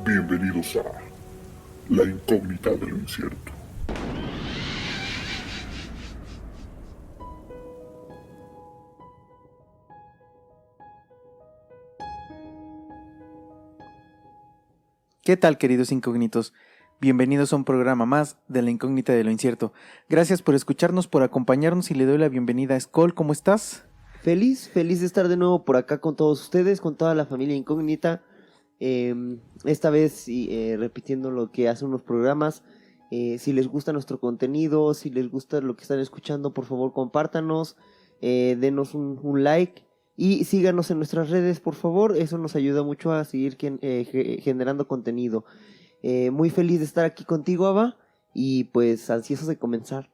Bienvenidos a La Incógnita de lo Incierto. ¿Qué tal, queridos incógnitos? Bienvenidos a un programa más de La Incógnita de lo Incierto. Gracias por escucharnos, por acompañarnos y le doy la bienvenida a Skoll. ¿Cómo estás? Feliz de estar de nuevo por acá con todos ustedes, con toda la familia incógnita. Esta vez repitiendo lo que hace unos programas. Si les gusta nuestro contenido, si les gusta lo que están escuchando, por favor compártanos, denos un like y síganos en nuestras redes, por favor. Eso nos ayuda mucho a seguir generando contenido. Muy feliz de estar aquí contigo, Ava, y pues ansiosos de comenzar.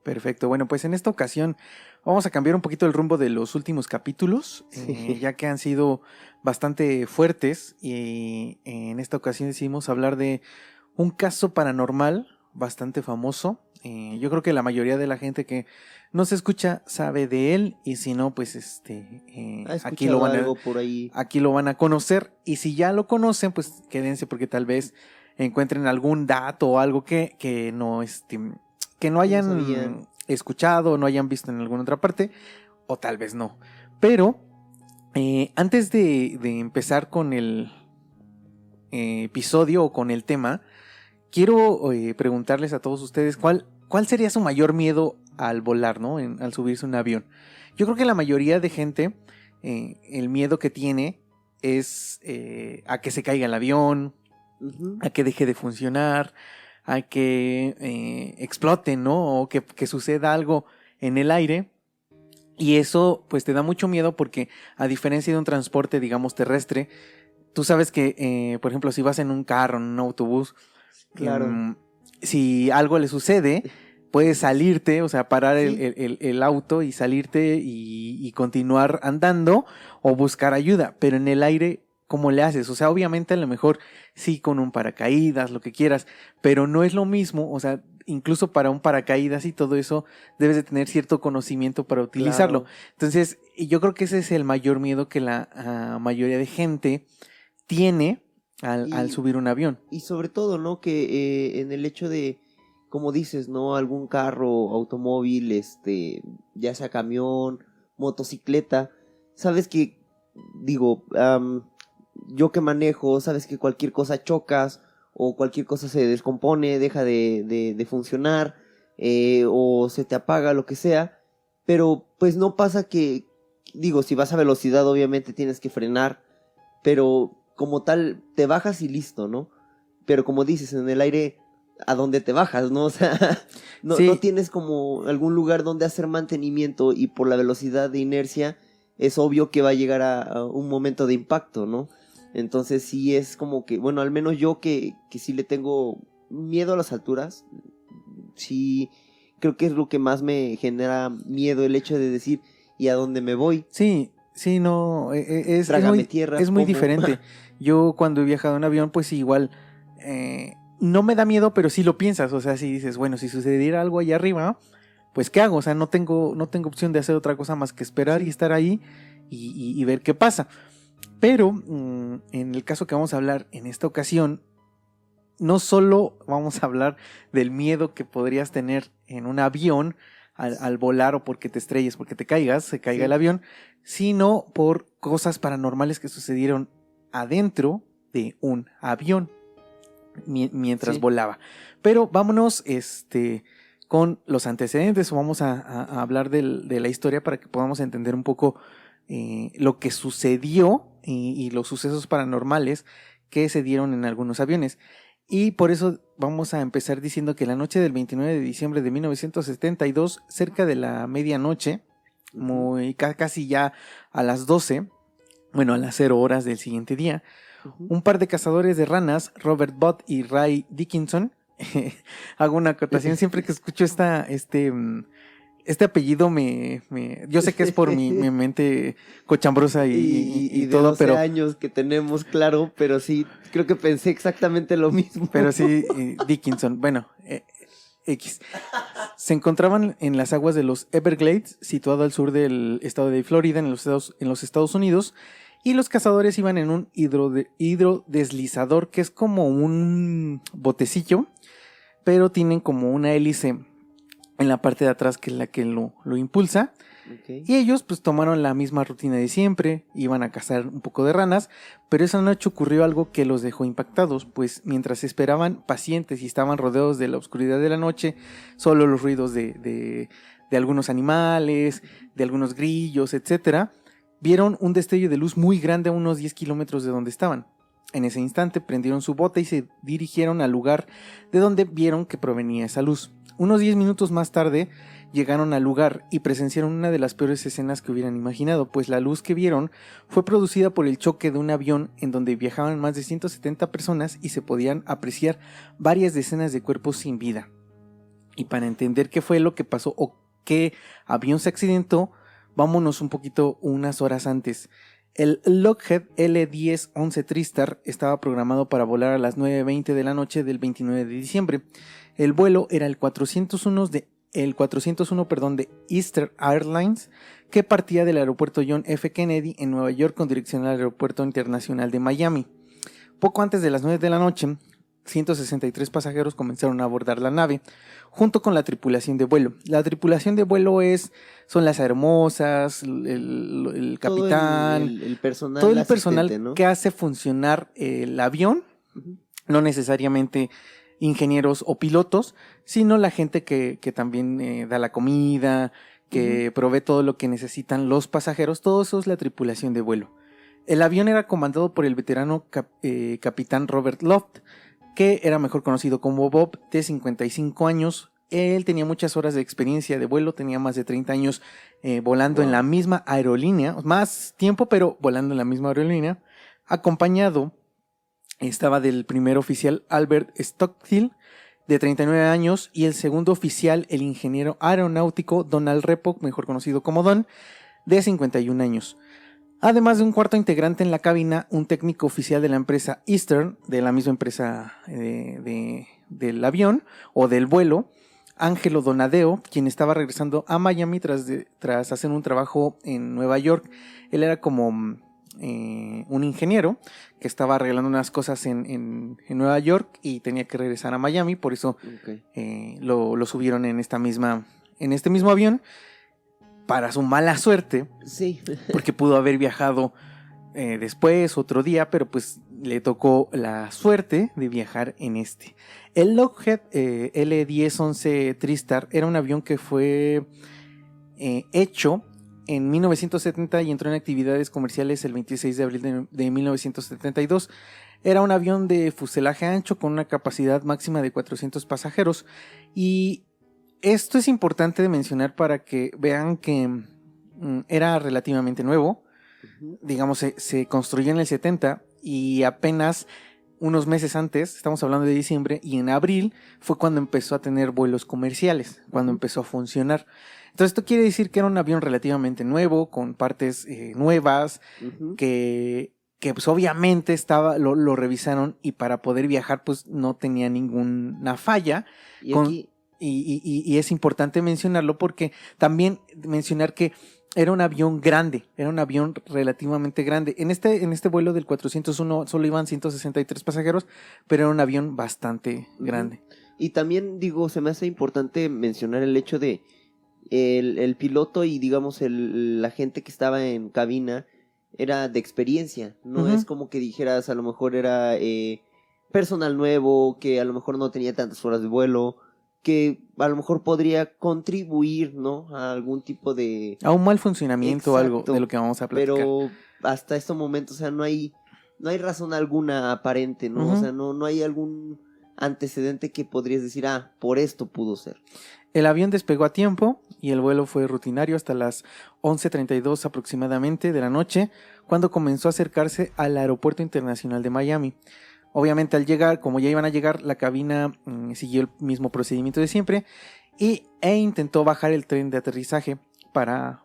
Perfecto. Bueno, pues en esta ocasión vamos a cambiar un poquito el rumbo de los últimos capítulos, ya que han sido bastante fuertes, y en esta ocasión decidimos hablar de un caso paranormal bastante famoso. Yo creo que la mayoría de la gente que nos escucha sabe de él, y si no, pues aquí lo van a conocer, y si ya lo conocen, pues quédense porque tal vez encuentren algún dato o algo que no hayan escuchado o no hayan visto en alguna otra parte, o tal vez no. Pero antes de empezar con el episodio o con el tema, quiero preguntarles a todos ustedes cuál sería su mayor miedo al volar, ¿no? Al subirse a un avión. Yo creo que la mayoría de gente, el miedo que tiene es a que se caiga el avión, a que deje de funcionar, a que explote, ¿no? O que suceda algo en el aire. Y eso pues te da mucho miedo porque, a diferencia de un transporte, digamos, terrestre, tú sabes que, por ejemplo, si vas en un carro, en un autobús, claro. Si algo le sucede, puedes salirte, o sea, parar ¿Sí? el auto y salirte y continuar andando o buscar ayuda. Pero en el aire, ¿cómo le haces? O sea, obviamente a lo mejor sí con un paracaídas, lo que quieras, pero no es lo mismo. O sea, incluso para un paracaídas y todo eso debes de tener cierto conocimiento para utilizarlo. Claro. Entonces, yo creo que ese es el mayor miedo que la mayoría de gente tiene al subir un avión. Y sobre todo, ¿no? Que en el hecho de, como dices, ¿no? Algún carro, automóvil, ya sea camión, motocicleta, sabes que, digo, yo que manejo, sabes que cualquier cosa chocas o cualquier cosa se descompone, deja de funcionar, o se te apaga, lo que sea, pero pues no pasa que, digo, si vas a velocidad obviamente tienes que frenar, pero como tal te bajas y listo, ¿no? Pero como dices, en el aire, ¿a dónde te bajas, no? O sea, no, Sí. no tienes como algún lugar donde hacer mantenimiento, y por la velocidad de inercia es obvio que va a llegar a un momento de impacto, ¿no? Entonces sí es como que, bueno, al menos yo que sí le tengo miedo a las alturas, sí creo que es lo que más me genera miedo, el hecho de decir, ¿y a dónde me voy? Sí, no, Trágame tierra, es muy ¿cómo? diferente. Yo cuando he viajado en avión, pues igual, no me da miedo, pero sí lo piensas. O sea, si dices, bueno, si sucediera algo allá arriba, pues ¿qué hago? O sea, no tengo opción de hacer otra cosa más que esperar y estar ahí y ver qué pasa. Pero en el caso que vamos a hablar en esta ocasión, no solo vamos a hablar del miedo que podrías tener en un avión al volar, o porque te estrelles, porque se caiga el avión, sino por cosas paranormales que sucedieron adentro de un avión mientras volaba. Pero vámonos con los antecedentes, o vamos a hablar de la historia para que podamos entender un poco lo que sucedió y los sucesos paranormales que se dieron en algunos aviones. Y por eso vamos a empezar diciendo que la noche del 29 de diciembre de 1972, cerca de la medianoche, casi ya a las 12, bueno, a las 0 horas del siguiente día, un par de cazadores de ranas, Robert Budd y Ray Dickinson, hago una acotación siempre que escucho este apellido, yo sé que es por mi mente cochambrosa y de todo, 12 pero años que tenemos, claro, pero sí, creo que pensé exactamente lo mismo. Pero sí, Dickinson, bueno, X. Se encontraban en las aguas de los Everglades, situado al sur del estado de Florida, en los Estados Unidos, Y los cazadores iban en un hidrodeslizador, que es como un botecillo, pero tienen como una hélice en la parte de atrás que es la que lo impulsa. Okay. Y ellos pues tomaron la misma rutina de siempre, iban a cazar un poco de ranas, pero esa noche ocurrió algo que los dejó impactados, pues mientras esperaban pacientes y estaban rodeados de la oscuridad de la noche, solo los ruidos de algunos animales, de algunos grillos, etcétera, vieron un destello de luz muy grande a unos 10 kilómetros de donde estaban. En ese instante prendieron su bote y se dirigieron al lugar de donde vieron que provenía esa luz. Unos 10 minutos más tarde llegaron al lugar y presenciaron una de las peores escenas que hubieran imaginado, pues la luz que vieron fue producida por el choque de un avión en donde viajaban más de 170 personas y se podían apreciar varias decenas de cuerpos sin vida. Y para entender qué fue lo que pasó o qué avión se accidentó, vámonos un poquito unas horas antes. El Lockheed L-10-11 TriStar estaba programado para volar a las 9:20 de la noche del 29 de diciembre. El vuelo era el 401 de Eastern Airlines, que partía del aeropuerto John F. Kennedy en Nueva York con dirección al aeropuerto internacional de Miami. Poco antes de las 9 de la noche, 163 pasajeros comenzaron a abordar la nave, junto con la tripulación de vuelo. La tripulación de vuelo son las aeromosas, el capitán, el personal, todo el personal, ¿no?, que hace funcionar el avión, no necesariamente ingenieros o pilotos, sino la gente que también da la comida, que provee todo lo que necesitan los pasajeros. Todo eso es la tripulación de vuelo. El avión era comandado por el veterano capitán Robert Loft, que era mejor conocido como Bob, de 55 años. Él tenía muchas horas de experiencia de vuelo, tenía más de 30 años volando en la misma aerolínea, más tiempo, pero volando en la misma aerolínea. Acompañado estaba del primer oficial Albert Stockstill, de 39 años, y el segundo oficial, el ingeniero aeronáutico Donald Repo, mejor conocido como Don, de 51 años. Además de un cuarto integrante en la cabina, un técnico oficial de la empresa Eastern, de la misma empresa del avión o del vuelo, Ángelo Donadeo, quien estaba regresando a Miami tras hacer un trabajo en Nueva York. Él era como un ingeniero que estaba arreglando unas cosas en Nueva York y tenía que regresar a Miami, por eso lo subieron en este mismo avión. Para su mala suerte, sí, porque pudo haber viajado después, otro día, pero pues le tocó la suerte de viajar en este. El Lockheed L-10-11 TriStar era un avión que fue hecho en 1970 y entró en actividades comerciales el 26 de abril de 1972. Era un avión de fuselaje ancho con una capacidad máxima de 400 pasajeros, y esto es importante de mencionar para que vean que era relativamente nuevo. Digamos, se construyó en el 70 y apenas unos meses antes, estamos hablando de diciembre, y en abril fue cuando empezó a tener vuelos comerciales, cuando empezó a funcionar. Entonces esto quiere decir que era un avión relativamente nuevo, con partes nuevas, que pues obviamente lo revisaron, y para poder viajar pues no tenía ninguna falla. Y es importante mencionarlo porque también mencionar que era un avión grande, era un avión relativamente grande. En este vuelo del 401 solo iban 163 pasajeros, pero era un avión bastante grande. Y también, se me hace importante mencionar el hecho de el piloto y, digamos, la gente que estaba en cabina era de experiencia. No es como que dijeras, a lo mejor era personal nuevo, que a lo mejor no tenía tantas horas de vuelo, que a lo mejor podría contribuir, ¿no?, a algún tipo de... a un mal funcionamiento o algo de lo que vamos a platicar. Pero hasta este momento, o sea, no hay razón alguna aparente, ¿no? O sea, no hay algún antecedente que podrías decir, por esto pudo ser. El avión despegó a tiempo y el vuelo fue rutinario hasta las 11:32 aproximadamente de la noche, cuando comenzó a acercarse al aeropuerto internacional de Miami. Obviamente al llegar, como ya iban a llegar, la cabina siguió el mismo procedimiento de siempre e intentó bajar el tren de aterrizaje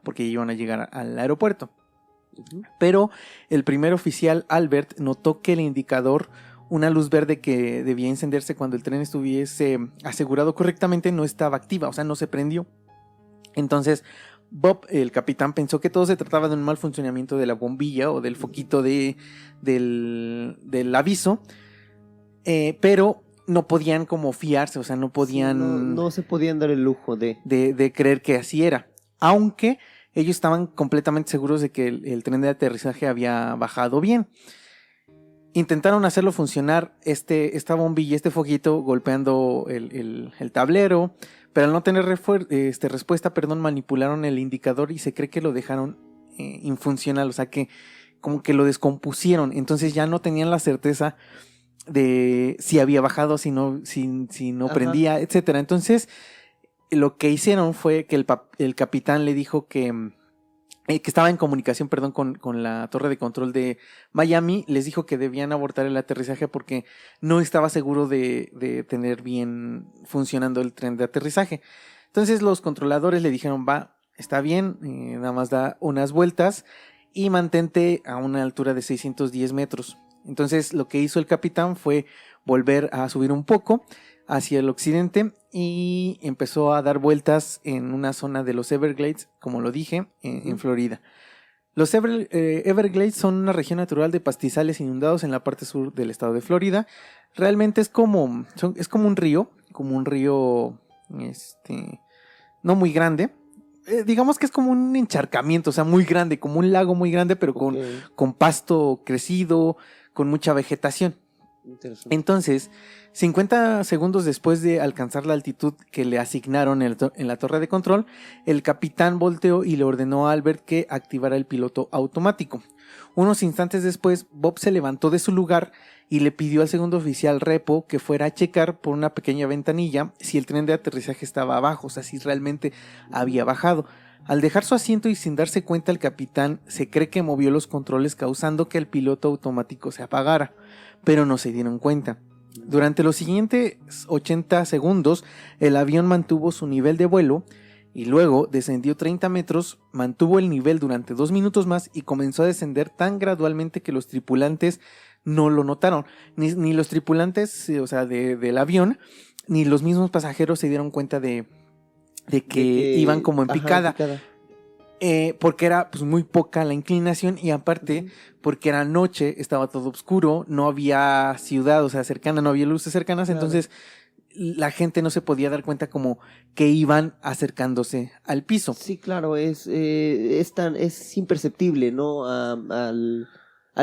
porque iban a llegar al aeropuerto. Pero el primer oficial, Albert, notó que el indicador, una luz verde que debía encenderse cuando el tren estuviese asegurado correctamente, no estaba activa, o sea, no se prendió. Entonces Bob, el capitán, pensó que todo se trataba de un mal funcionamiento de la bombilla o del foquito del aviso, pero no podían como fiarse, o sea, no podían... Sí, no se podían dar el lujo de creer que así era, aunque ellos estaban completamente seguros de que el tren de aterrizaje había bajado bien. Intentaron hacerlo funcionar esta bombilla, este foquito, golpeando el tablero, pero al no tener respuesta, manipularon el indicador y se cree que lo dejaron infuncional, o sea que como que lo descompusieron, entonces ya no tenían la certeza de si había bajado, si no prendía, etcétera. Entonces lo que hicieron fue que el capitán le dijo que estaba en comunicación, con la torre de control de Miami, les dijo que debían abortar el aterrizaje porque no estaba seguro de tener bien funcionando el tren de aterrizaje. Entonces los controladores le dijeron, va, está bien, nada más da unas vueltas y mantente a una altura de 610 metros. Entonces lo que hizo el capitán fue volver a subir un poco hacia el occidente y empezó a dar vueltas en una zona de los Everglades, como lo dije, en Florida. Los Everglades son una región natural de pastizales inundados en la parte sur del estado de Florida. Realmente es como un río, no muy grande. Digamos que es como un encharcamiento, o sea, muy grande, como un lago muy grande, pero con pasto crecido, con mucha vegetación. Entonces, 50 segundos después de alcanzar la altitud que le asignaron en la torre de control, el capitán volteó y le ordenó a Albert que activara el piloto automático. Unos instantes después, Bob se levantó de su lugar y le pidió al segundo oficial Repo que fuera a checar por una pequeña ventanilla si el tren de aterrizaje estaba abajo, o sea, si realmente había bajado. Al dejar su asiento y sin darse cuenta, el capitán se cree que movió los controles causando que el piloto automático se apagara, pero no se dieron cuenta. Durante los siguientes 80 segundos, el avión mantuvo su nivel de vuelo y luego descendió 30 metros, mantuvo el nivel durante 2 minutos más y comenzó a descender tan gradualmente que los tripulantes no lo notaron. Ni los tripulantes, o sea, del avión, ni los mismos pasajeros se dieron cuenta de que iban como en picada. Porque era pues muy poca la inclinación y aparte porque era noche, estaba todo oscuro, no había ciudad, o sea, cercana, no había luces cercanas, claro. Entonces la gente no se podía dar cuenta como que iban acercándose al piso. Sí, claro, es imperceptible, ¿no? Al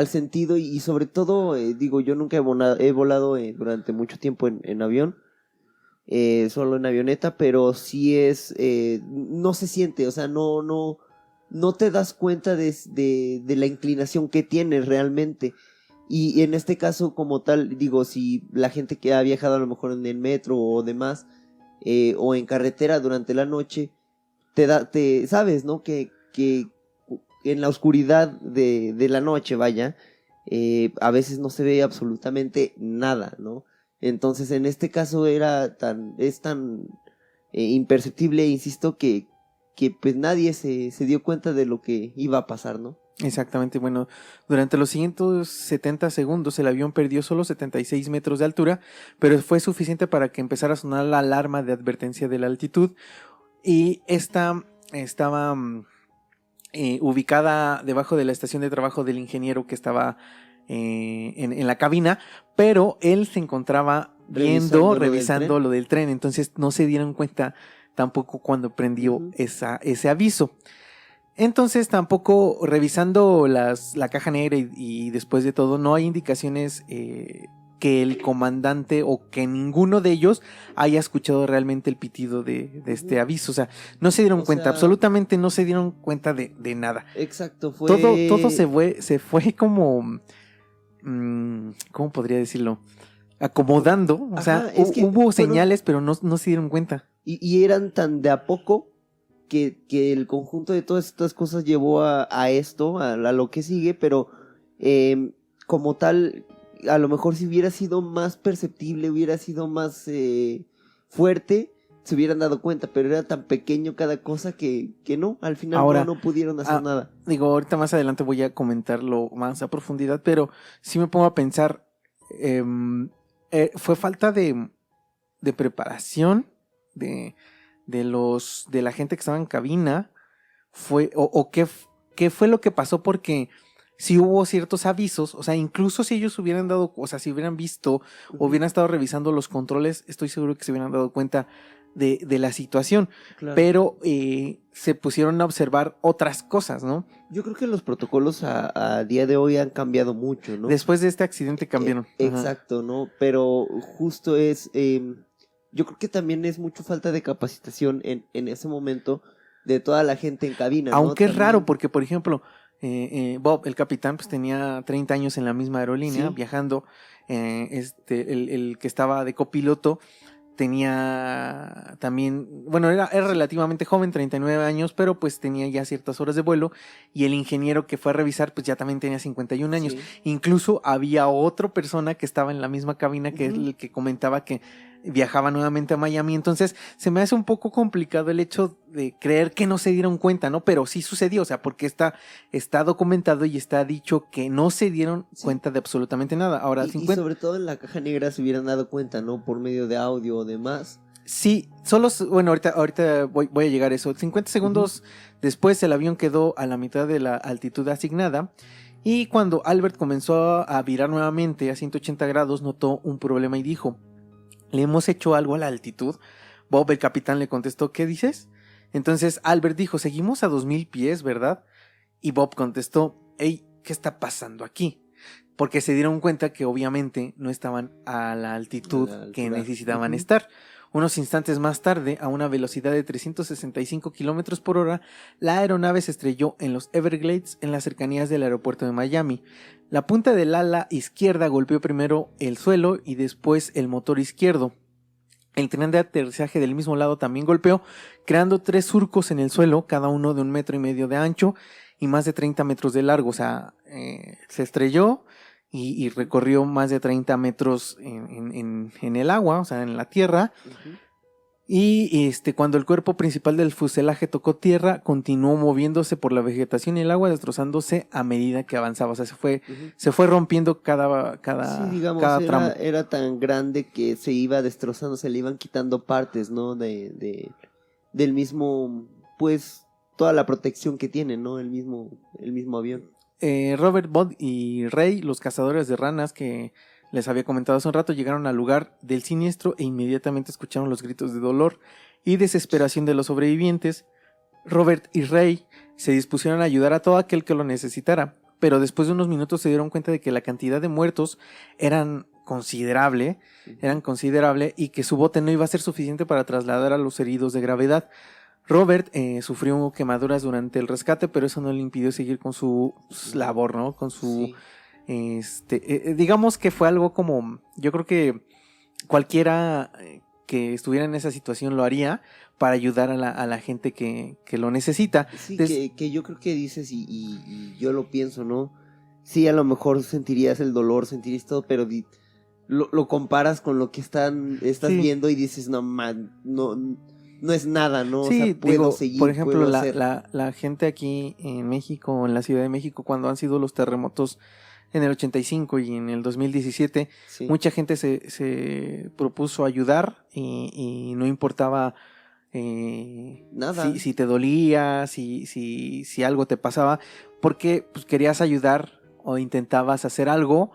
sentido y sobre todo, digo, yo nunca he volado durante mucho tiempo en avión. Solo en avioneta, pero sí no se siente, o sea, no te das cuenta de la inclinación que tienes realmente. Y en este caso, como tal, digo, si la gente que ha viajado a lo mejor en el metro o demás, o en carretera durante la noche, sabes, ¿no? Que en la oscuridad de la noche, vaya, a veces no se ve absolutamente nada, ¿no? Entonces, en este caso es tan imperceptible, insisto, que pues nadie se dio cuenta de lo que iba a pasar, ¿no? Exactamente, bueno, durante los siguientes 70 segundos el avión perdió solo 76 metros de altura, pero fue suficiente para que empezara a sonar la alarma de advertencia de la altitud y esta estaba ubicada debajo de la estación de trabajo del ingeniero que estaba en la cabina, pero él se encontraba revisando lo del tren, entonces no se dieron cuenta tampoco cuando prendió ese aviso. Entonces tampoco revisando la caja negra y después de todo no hay indicaciones que el comandante o que ninguno de ellos haya escuchado realmente el pitido de este aviso, o sea, no se dieron cuenta, absolutamente no se dieron cuenta de nada. Exacto, todo se fue como ¿cómo podría decirlo? Acomodando, o sea, hubo señales, pero no se dieron cuenta. Y eran tan de a poco que el conjunto de todas estas cosas llevó a esto, a lo que sigue, pero como tal, a lo mejor si hubiera sido más perceptible, hubiera sido más fuerte, se hubieran dado cuenta, pero era tan pequeño cada cosa que no, al final ahora, no pudieron hacer nada. Digo, ahorita más adelante voy a comentarlo más a profundidad, pero sí me pongo a pensar, fue falta de preparación de la gente que estaba en cabina, fue, o qué fue lo que pasó, porque si hubo ciertos avisos, o sea, incluso si ellos hubieran dado, o sea, si hubieran visto o hubieran estado revisando los controles, estoy seguro que se hubieran dado cuenta de la situación, Claro. pero se pusieron a observar otras cosas, ¿no? Yo creo que los protocolos a día de hoy han cambiado mucho, ¿no? Después de este accidente cambiaron. Ajá. Exacto, ¿no? Pero justo es, yo creo que también es mucho falta de capacitación en ese momento de toda la gente en cabina, ¿no? Aunque es También- raro, porque por ejemplo, Bob, el capitán, pues tenía 30 años en la misma aerolínea, Sí. viajando. El que estaba de copiloto tenía también, bueno, era relativamente joven, 39 años, pero pues tenía ya ciertas horas de vuelo, y el ingeniero que fue a revisar pues ya también tenía 51 años. Sí. Incluso había otra persona que estaba en la misma cabina, que es Ujú. el que comentaba que viajaba nuevamente a Miami. Entonces se me hace un poco complicado el hecho de creer que no se dieron cuenta, ¿no? Pero sí sucedió, o sea, porque está documentado y está dicho que no se dieron Sí. cuenta de absolutamente nada. Ahora, Y 50... sobre todo en la caja negra se hubieran dado cuenta, ¿no? Por medio de audio o demás. Sí, bueno, ahorita voy a llegar a eso. 50 segundos después el avión quedó a la mitad de la altitud asignada, y cuando Albert comenzó a virar nuevamente a 180 grados notó un problema y dijo: ¿le hemos hecho algo a la altitud? Bob, el capitán, le contestó: ¿qué dices? Entonces Albert dijo: seguimos a 2000 pies, ¿verdad? Y Bob contestó: hey, ¿qué está pasando aquí? Porque se dieron cuenta que obviamente no estaban a la altitud A la que altura. necesitaban Ujú. estar. Unos instantes más tarde, a una velocidad de 365 kilómetros por hora, la aeronave se estrelló en los Everglades, en las cercanías del aeropuerto de Miami. La punta del ala izquierda golpeó primero el suelo y después el motor izquierdo. El tren de aterrizaje del mismo lado también golpeó, creando 3 surcos en el suelo, cada uno de 1,5 metros de ancho y más de 30 metros de largo. O sea, se estrelló y recorrió más de 30 metros en el agua, o sea, en la tierra. Ujú. Y cuando el cuerpo principal del fuselaje tocó tierra, continuó moviéndose por la vegetación y el agua, destrozándose a medida que avanzaba. O sea, Ujú. se fue rompiendo cada Sí, digamos, tramo. era tan grande que se iba destrozando, se le iban quitando partes, ¿no? Del mismo, pues, toda la protección que tiene, ¿no? El mismo avión. Robert, Bond y Ray, los cazadores de ranas que les había comentado hace un rato, llegaron al lugar del siniestro e inmediatamente escucharon los gritos de dolor y desesperación de los sobrevivientes. Robert y Ray se dispusieron a ayudar a todo aquel que lo necesitara, pero después de unos minutos se dieron cuenta de que la cantidad de muertos eran considerable y que su bote no iba a ser suficiente para trasladar a los heridos de gravedad. Robert sufrió quemaduras durante el rescate, pero eso no le impidió seguir con su labor, ¿no? Con su... Sí. digamos que fue algo como... Yo creo que cualquiera que estuviera en esa situación lo haría para ayudar a la gente que lo necesita. Sí, que yo creo que dices y yo lo pienso, ¿no? Sí, a lo mejor sentirías el dolor, sentirías todo, pero lo comparas con lo que estás Sí. viendo y dices, no, man, no es nada, ¿no? Sí, o sea, puedo digo, seguir, por ejemplo, puedo hacer. la gente aquí en México, en la Ciudad de México, cuando han sido los terremotos en el 85 y en el 2017, Sí. mucha gente se propuso ayudar y no importaba Nada. si te dolía, si algo te pasaba, porque pues, querías ayudar o intentabas hacer algo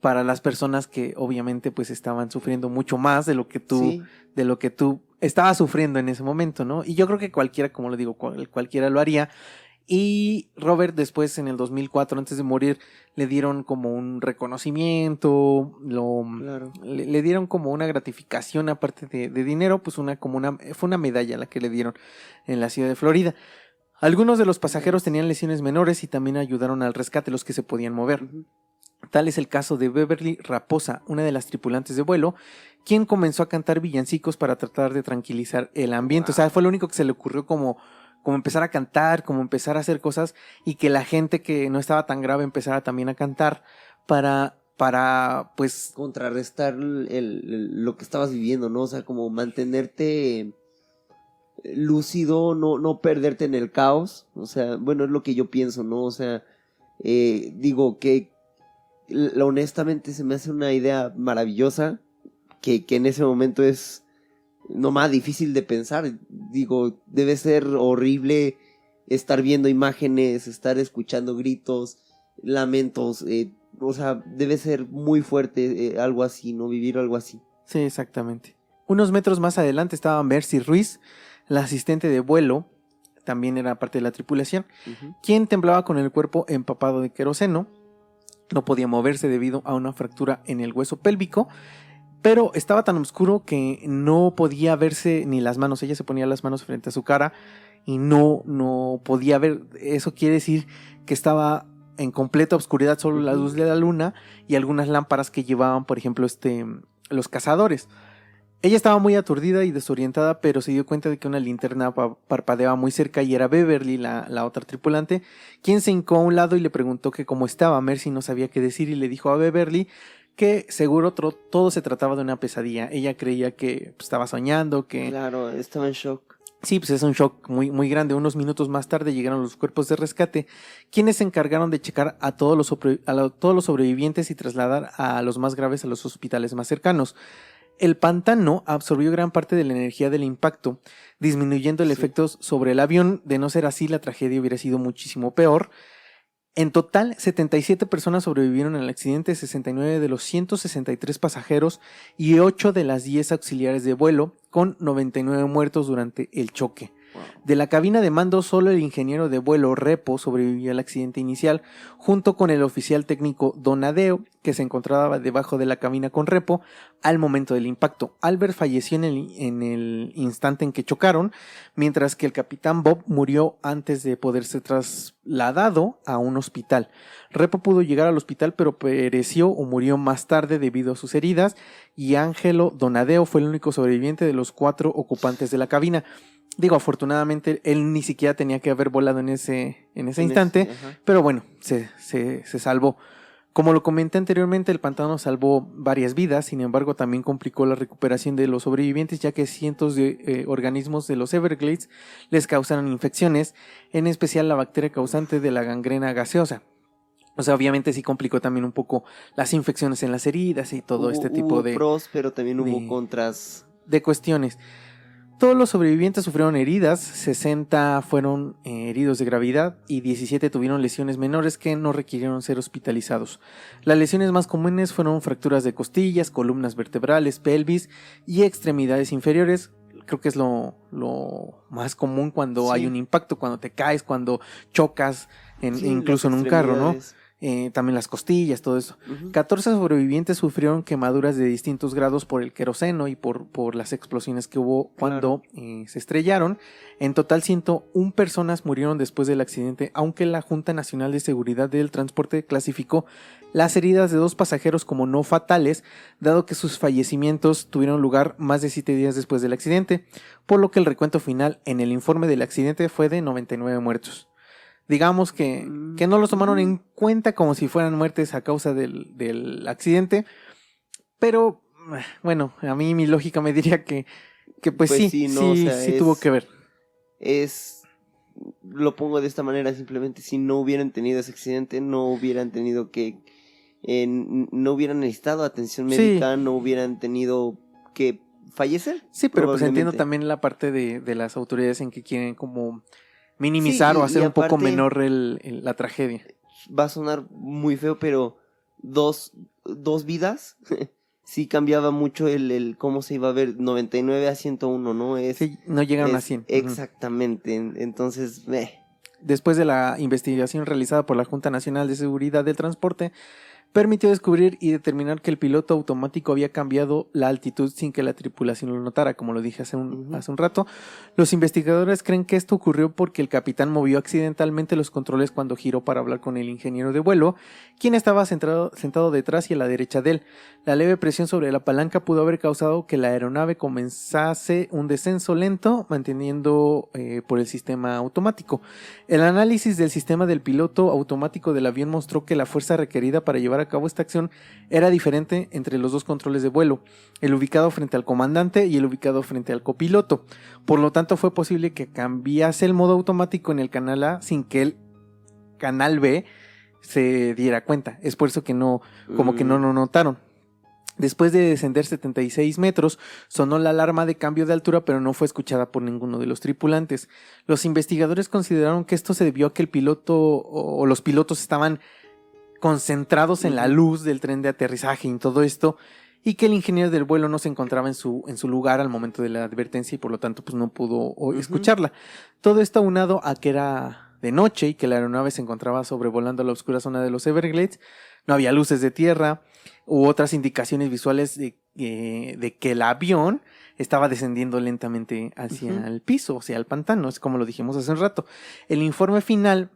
para las personas que obviamente pues estaban sufriendo mucho más de lo que Sí. tú estabas sufriendo en ese momento, ¿no? Y yo creo que cualquiera, como lo digo, cualquiera lo haría. Y Robert después, en el 2004, antes de morir, le dieron como un reconocimiento, Claro. le dieron como una gratificación aparte de dinero, pues fue una medalla la que le dieron en la ciudad de Florida. Algunos de los pasajeros tenían lesiones menores y también ayudaron al rescate, los que se podían mover. Ujú. Tal es el caso de Beverly Raposa, una de las tripulantes de vuelo, quien comenzó a cantar villancicos para tratar de tranquilizar el ambiente. Wow. O sea, fue lo único que se le ocurrió como empezar a cantar, como empezar a hacer cosas y que la gente que no estaba tan grave empezara también a cantar para pues... contrarrestar lo que estabas viviendo, ¿no? O sea, como mantenerte lúcido, no perderte en el caos. O sea, bueno, es lo que yo pienso, ¿no? O sea, digo que honestamente se me hace una idea maravillosa que en ese momento es no más difícil de pensar. Digo, debe ser horrible estar viendo imágenes, estar escuchando gritos, lamentos, o sea, debe ser muy fuerte algo así, ¿no? Vivir algo así. Sí, exactamente. Unos metros más adelante estaba Mercy Ruiz, la asistente de vuelo, también era parte de la tripulación, quien temblaba con el cuerpo empapado de queroseno. No podía moverse debido a una fractura en el hueso pélvico, pero estaba tan oscuro que no podía verse ni las manos. Ella se ponía las manos frente a su cara y no podía ver. Eso quiere decir que estaba en completa oscuridad, solo la luz de la luna y algunas lámparas que llevaban, por ejemplo, los cazadores. Ella estaba muy aturdida y desorientada, pero se dio cuenta de que una linterna parpadeaba muy cerca y era Beverly, la otra tripulante, quien se hincó a un lado y le preguntó que cómo estaba. Mercy no sabía qué decir y le dijo a Beverly que seguro todo se trataba de una pesadilla. Ella creía que estaba soñando, que... Claro, estaba en shock. Sí, pues es un shock muy, muy grande. Unos minutos más tarde llegaron los cuerpos de rescate, quienes se encargaron de checar a todos los sobrevivientes y trasladar a los más graves a los hospitales más cercanos. El pantano absorbió gran parte de la energía del impacto, disminuyendo el efecto sobre el avión. De no ser así, la tragedia hubiera sido muchísimo peor. En total, 77 personas sobrevivieron al accidente, 69 de los 163 pasajeros y 8 de las 10 auxiliares de vuelo, con 99 muertos durante el choque. De la cabina de mando, solo el ingeniero de vuelo Repo sobrevivió al accidente inicial, junto con el oficial técnico Donadeo, que se encontraba debajo de la cabina con Repo al momento del impacto. Albert falleció en el instante en que chocaron, mientras que el capitán Bob murió antes de poder ser trasladado a un hospital. Repo pudo llegar al hospital, pero pereció o murió más tarde debido a sus heridas, y Angelo Donadeo fue el único sobreviviente de los 4 ocupantes de la cabina. Digo, afortunadamente él ni siquiera tenía que haber volado en ese instante, pero bueno, se salvó. Como lo comenté anteriormente, el pantano salvó varias vidas, sin embargo también complicó la recuperación de los sobrevivientes, ya que cientos de organismos de los Everglades les causaron infecciones, en especial la bacteria causante de la gangrena gaseosa. O sea, obviamente sí complicó también un poco las infecciones en las heridas y todo este tipo de... Hubo pros, pero también hubo contras. De cuestiones. Todos los sobrevivientes sufrieron heridas, 60 fueron heridos de gravedad y 17 tuvieron lesiones menores que no requirieron ser hospitalizados. Las lesiones más comunes fueron fracturas de costillas, columnas vertebrales, pelvis y extremidades inferiores. Creo que es lo más común cuando hay un impacto, cuando te caes, cuando chocas, incluso en un carro, ¿no? También las costillas, todo eso. 14 sobrevivientes sufrieron quemaduras de distintos grados por el queroseno y por las explosiones que hubo cuando se estrellaron. En total 101 personas murieron después del accidente, aunque la Junta Nacional de Seguridad del Transporte clasificó las heridas de 2 pasajeros como no fatales, dado que sus fallecimientos tuvieron lugar más de 7 días después del accidente, por lo que el recuento final en el informe del accidente fue de 99 muertos. Digamos que no los tomaron en cuenta como si fueran muertes a causa del accidente, pero bueno, a mí mi lógica me diría que pues sí, no, o sea, sí tuvo que ver. Lo pongo de esta manera, simplemente si no hubieran tenido ese accidente, no hubieran tenido no hubieran necesitado atención médica, no hubieran tenido que fallecer. Sí, pero pues entiendo también la parte de las autoridades en que quieren como minimizar o hacer un poco menor la tragedia. Va a sonar muy feo, pero dos vidas sí cambiaba mucho el cómo se iba a ver. 99 a 101, ¿no? Sí, no llegaron a 100. Exactamente, entonces... Después de la investigación realizada por la Junta Nacional de Seguridad del Transporte, permitió descubrir y determinar que el piloto automático había cambiado la altitud sin que la tripulación lo notara, como lo dije hace un rato. Los investigadores creen que esto ocurrió porque el capitán movió accidentalmente los controles cuando giró para hablar con el ingeniero de vuelo, quien estaba sentado detrás y a la derecha de él. La leve presión sobre la palanca pudo haber causado que la aeronave comenzase un descenso lento, manteniendo por el sistema automático. El análisis del sistema del piloto automático del avión mostró que la fuerza requerida para llevar a cabo esta acción era diferente entre los 2 controles de vuelo, el ubicado frente al comandante y el ubicado frente al copiloto. Por lo tanto, fue posible que cambiase el modo automático en el canal A sin que el canal B se diera cuenta. Es por eso que no lo notaron. Después de descender 76 metros, sonó la alarma de cambio de altura, pero no fue escuchada por ninguno de los tripulantes. Los investigadores consideraron que esto se debió a que el piloto o los pilotos estaban concentrados en la luz del tren de aterrizaje y en todo esto, y que el ingeniero del vuelo no se encontraba en su lugar al momento de la advertencia y por lo tanto pues no pudo escucharla. Todo esto aunado a que era de noche y que la aeronave se encontraba sobrevolando la oscura zona de los Everglades, no había luces de tierra u otras indicaciones visuales de que el avión estaba descendiendo lentamente hacia el piso, hacia el pantano, es como lo dijimos hace un rato. El informe final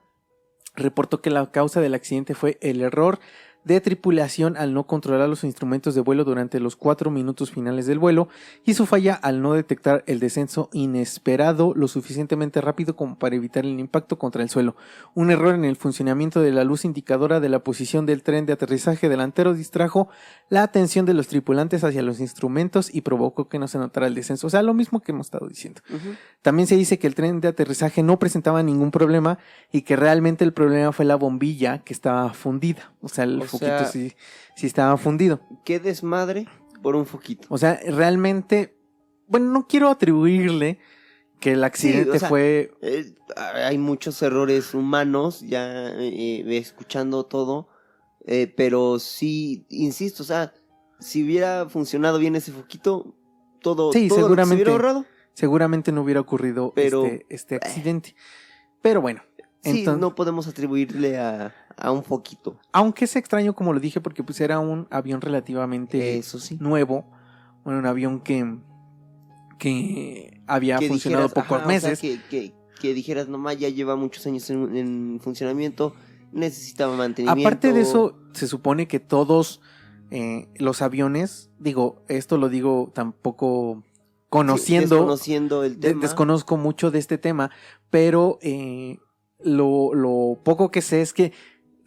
reportó que la causa del accidente fue el error de tripulación al no controlar los instrumentos de vuelo durante los 4 minutos finales del vuelo y su falla al no detectar el descenso inesperado lo suficientemente rápido como para evitar el impacto contra el suelo. Un error en el funcionamiento de la luz indicadora de la posición del tren de aterrizaje delantero distrajo la atención de los tripulantes hacia los instrumentos y provocó que no se notara el descenso. O sea, lo mismo que hemos estado diciendo. También se dice que el tren de aterrizaje no presentaba ningún problema y que realmente el problema fue la bombilla que estaba fundida. O sea, el foquito sí estaba fundido. Qué desmadre por un foquito. O sea, realmente, bueno, no quiero atribuirle que el accidente fue... hay muchos errores humanos, ya escuchando todo, pero sí, insisto, o sea, si hubiera funcionado bien ese foquito, todo seguramente, se hubiera ahorrado. Seguramente no hubiera ocurrido este accidente. Pero bueno. Sí, entonces, no podemos atribuirle a un foquito. Aunque es extraño, como lo dije, porque pues era un avión relativamente nuevo. Bueno, un avión que había funcionado pocos meses. O sea, que dijeras, nomás ya lleva muchos años en funcionamiento, necesitaba mantenimiento. Aparte de eso, se supone que todos los aviones, digo, esto lo digo tampoco desconociendo el tema. Desconozco mucho de este tema, pero lo poco que sé es que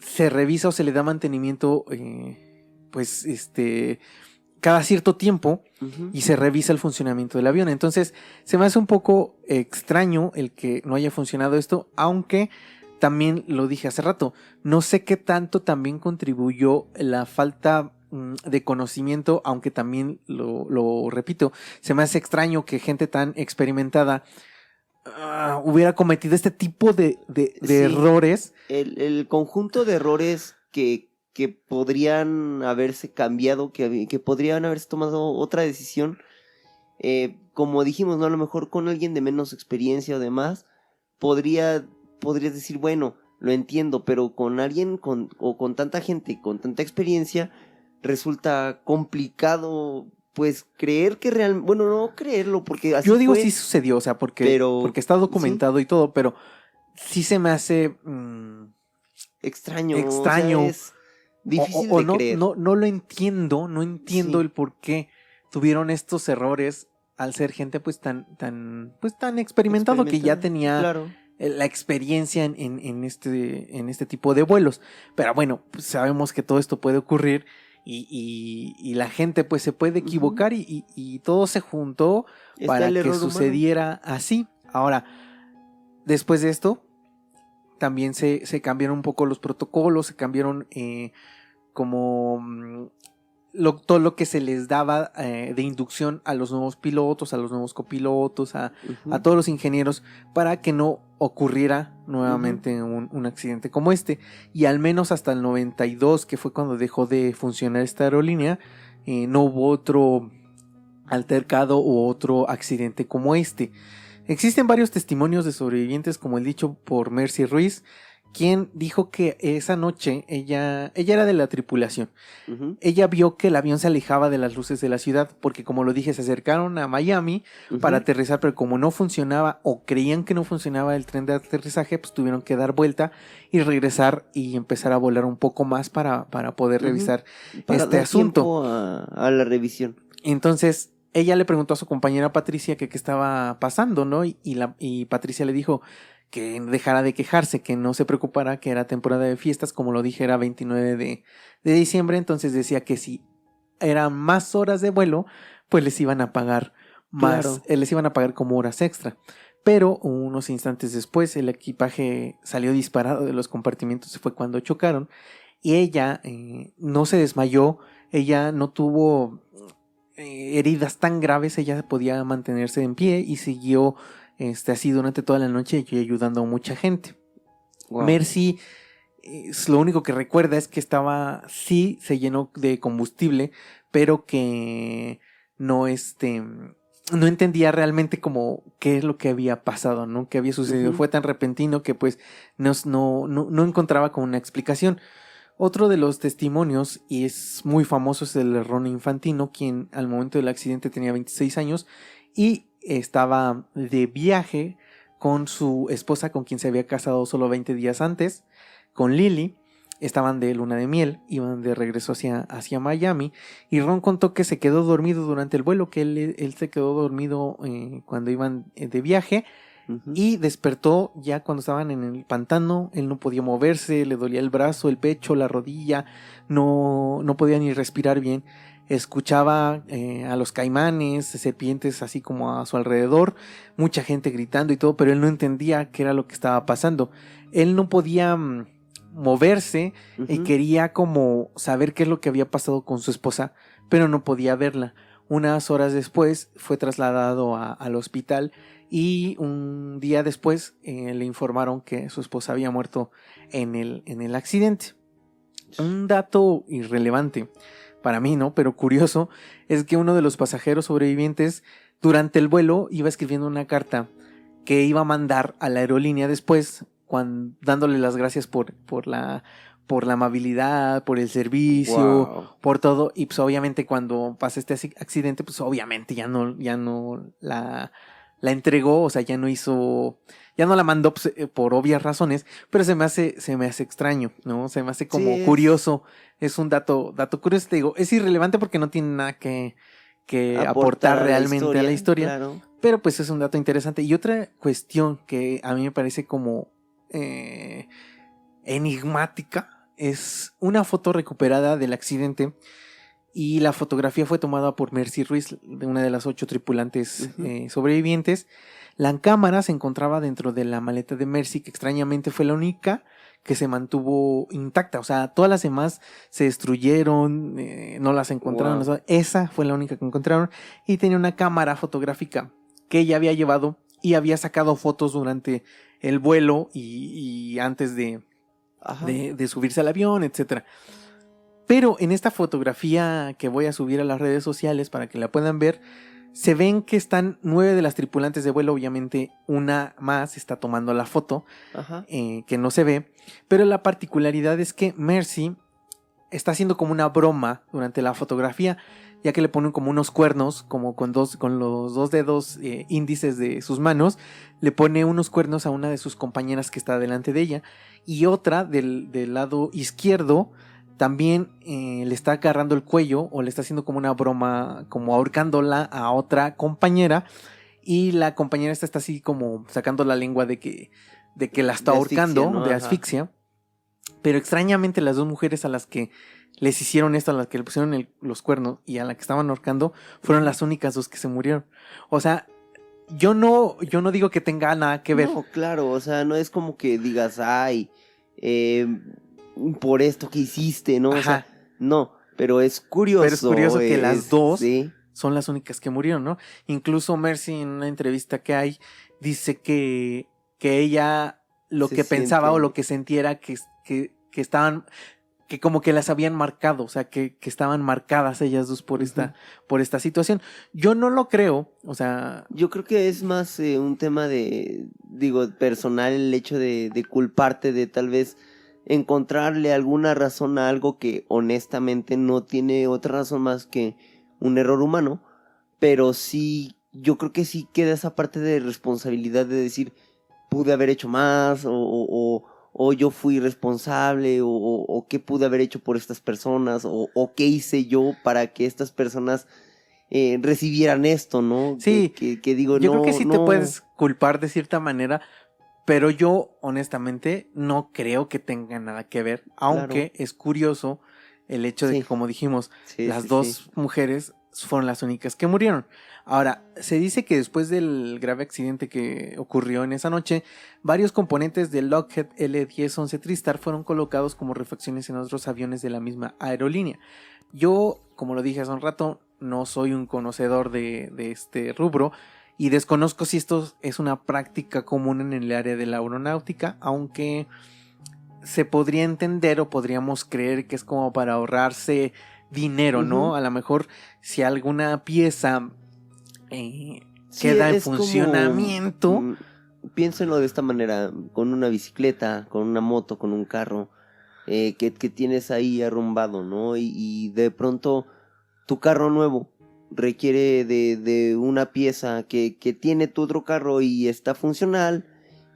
se revisa o se le da mantenimiento cada cierto tiempo y se revisa el funcionamiento del avión. Entonces se me hace un poco extraño el que no haya funcionado esto, aunque también lo dije hace rato, no sé qué tanto también contribuyó la falta de conocimiento, aunque también lo repito, se me hace extraño que gente tan experimentada hubiera cometido este tipo de errores. El conjunto de errores que podrían haberse cambiado, que podrían haberse tomado otra decisión, como dijimos, ¿no? A lo mejor con alguien de menos experiencia o demás, podrías decir, bueno, lo entiendo, pero con alguien con tanta gente, con tanta experiencia, resulta complicado pues creer que realmente, bueno, no creerlo porque así yo digo fue, sí sucedió, o sea, porque está documentado y todo, pero sí se me hace extraño, o sea, es difícil de creer. No lo entiendo, no entiendo el por qué tuvieron estos errores al ser gente pues tan experimentado que ya tenía la experiencia en este tipo de vuelos. Pero bueno, pues sabemos que todo esto puede ocurrir. Y la gente pues se puede equivocar y todo se juntó para que sucediera así. Ahora, después de esto, también se cambiaron un poco los protocolos, se cambiaron todo lo que se les daba de inducción a los nuevos pilotos, a los nuevos copilotos, a todos los ingenieros, para que no ocurriera nuevamente un accidente como este. Y al menos hasta el 92, que fue cuando dejó de funcionar esta aerolínea, no hubo otro altercado u otro accidente como este. Existen varios testimonios de sobrevivientes, como el dicho por Mercy Ruiz, quien dijo que esa noche ella era de la tripulación. Ella vio que el avión se alejaba de las luces de la ciudad, porque como lo dije, se acercaron a Miami para aterrizar, pero como no funcionaba o creían que no funcionaba el tren de aterrizaje, pues tuvieron que dar vuelta y regresar y empezar a volar un poco más para poder revisar este asunto. A la revisión. Entonces ella le preguntó a su compañera Patricia que qué estaba pasando, ¿no? Y Patricia le dijo que dejara de quejarse, que no se preocupara, que era temporada de fiestas, como lo dije, era 29 de diciembre, entonces decía que si eran más horas de vuelo, pues les iban a pagar más, les iban a pagar como horas extra. Pero unos instantes después el equipaje salió disparado de los compartimientos, fue cuando chocaron, y ella no se desmayó, ella no tuvo heridas tan graves, ella podía mantenerse en pie y siguió así durante toda la noche y ayudando a mucha gente. Wow. Mercy, lo único que recuerda es que sí se llenó de combustible, pero que no no entendía realmente como qué es lo que había pasado, ¿no? Qué había sucedido. Ujú. Fue tan repentino que pues no encontraba como una explicación. Otro de los testimonios, y es muy famoso, es el de Ron Infantino, quien al momento del accidente tenía 26 años y estaba de viaje con su esposa, con quien se había casado solo 20 días antes, con Lily. Estaban de luna de miel, iban de regreso hacia Miami, y Ron contó que se quedó dormido durante el vuelo, que él se quedó dormido cuando iban de viaje, Ujú. y despertó ya cuando estaban en el pantano. Él no podía moverse, le dolía el brazo, el pecho, la rodilla, no podía ni respirar bien. Escuchaba a los caimanes, serpientes así como a su alrededor, mucha gente gritando y todo, pero él no entendía qué era lo que estaba pasando. Él no podía moverse y Ujú. quería como saber qué es lo que había pasado con su esposa, pero no podía verla. Unas horas después fue trasladado al hospital y un día después le informaron que su esposa había muerto en el accidente. Un dato irrelevante para mí, ¿no? Pero curioso, es que uno de los pasajeros sobrevivientes durante el vuelo iba escribiendo una carta que iba a mandar a la aerolínea después, dándole las gracias por la amabilidad, por el servicio, Wow. por todo. Y pues obviamente cuando pasa este accidente, pues obviamente ya no la entregó, o sea, ya no la mandó pues, por obvias razones, pero se me hace extraño, ¿no? Se me hace como Sí, curioso. Es un dato curioso, te digo, es irrelevante porque no tiene nada que aportar a la realmente a la historia, claro. pero pues es un dato interesante. Y otra cuestión que a mí me parece como enigmática es una foto recuperada del accidente, y la fotografía fue tomada por Mercy Ruiz, de una de las 8 tripulantes Ujú. sobrevivientes. La cámara se encontraba dentro de la maleta de Mercy, que extrañamente fue la única que se mantuvo intacta. O sea, todas las demás se destruyeron, no las encontraron. Wow. O sea, esa fue la única que encontraron. Y tenía una cámara fotográfica que ella había llevado y había sacado fotos durante el vuelo y antes Ajá. de subirse al avión, etcétera. Pero en esta fotografía que voy a subir a las redes sociales para que la puedan ver, se ven que están 9 de las tripulantes de vuelo. Obviamente una más está tomando la foto, Ajá. que no se ve. Pero la particularidad es que Mercy está haciendo como una broma durante la fotografía, ya que le ponen como unos cuernos, como con los 2 dedos índices de sus manos, le pone unos cuernos a una de sus compañeras que está delante de ella, y otra del lado izquierdo también le está agarrando el cuello, o le está haciendo como una broma, como ahorcándola a otra compañera, y la compañera está así como sacando la lengua de que la está De asfixia, ahorcando, ¿no? de Ajá. asfixia. Pero extrañamente las 2 mujeres a las que les hicieron esto, a las que le pusieron los cuernos y a la que estaban ahorcando, fueron las únicas 2 que se murieron. O sea, yo no digo que tenga nada que ver. No, claro, o sea, no es como que digas, ay, eh, por esto que hiciste, ¿no? O sea, Ajá. no, pero es curioso. Pero es curioso que las 2 sí. son las únicas que murieron, ¿no? Incluso Mercy, en una entrevista que hay, dice que ella lo Se que pensaba o siente- lo que sentía que estaban, que como que las habían marcado, o sea, que estaban marcadas ellas 2 por Ujú. por esta situación. Yo no lo creo, o sea, Yo creo que es más un tema digo, personal, el hecho de culparte, de tal vez encontrarle alguna razón a algo que honestamente no tiene otra razón más que un error humano, pero sí, yo creo que sí queda esa parte de responsabilidad de decir, pude haber hecho más, o yo fui responsable, o qué pude haber hecho por estas personas, o qué hice yo para que estas personas recibieran esto, ¿no? sí, Que digo, yo no, creo que sí te no. puedes culpar de cierta manera, pero yo honestamente no creo que tenga nada que ver, aunque es curioso el hecho de que, Sí. como dijimos, Sí, las sí, 2 sí. mujeres fueron las únicas que murieron. Ahora, se dice que después del grave accidente que ocurrió en esa noche, varios componentes del Lockheed L-1011 TriStar fueron colocados como refacciones en otros aviones de la misma aerolínea. Yo, como lo dije hace un rato, no soy un conocedor de este rubro y desconozco si esto es una práctica común en el área de la aeronáutica, aunque se podría entender o podríamos creer que es como para ahorrarse dinero, ¿no? Ujú. A lo mejor si alguna pieza Sí, queda en es como, funcionamiento. piénsenlo de esta manera, con una bicicleta, con una moto, con un carro, que tienes ahí arrumbado, ¿no? Y de pronto tu carro nuevo requiere de una pieza que tiene tu otro carro y está funcional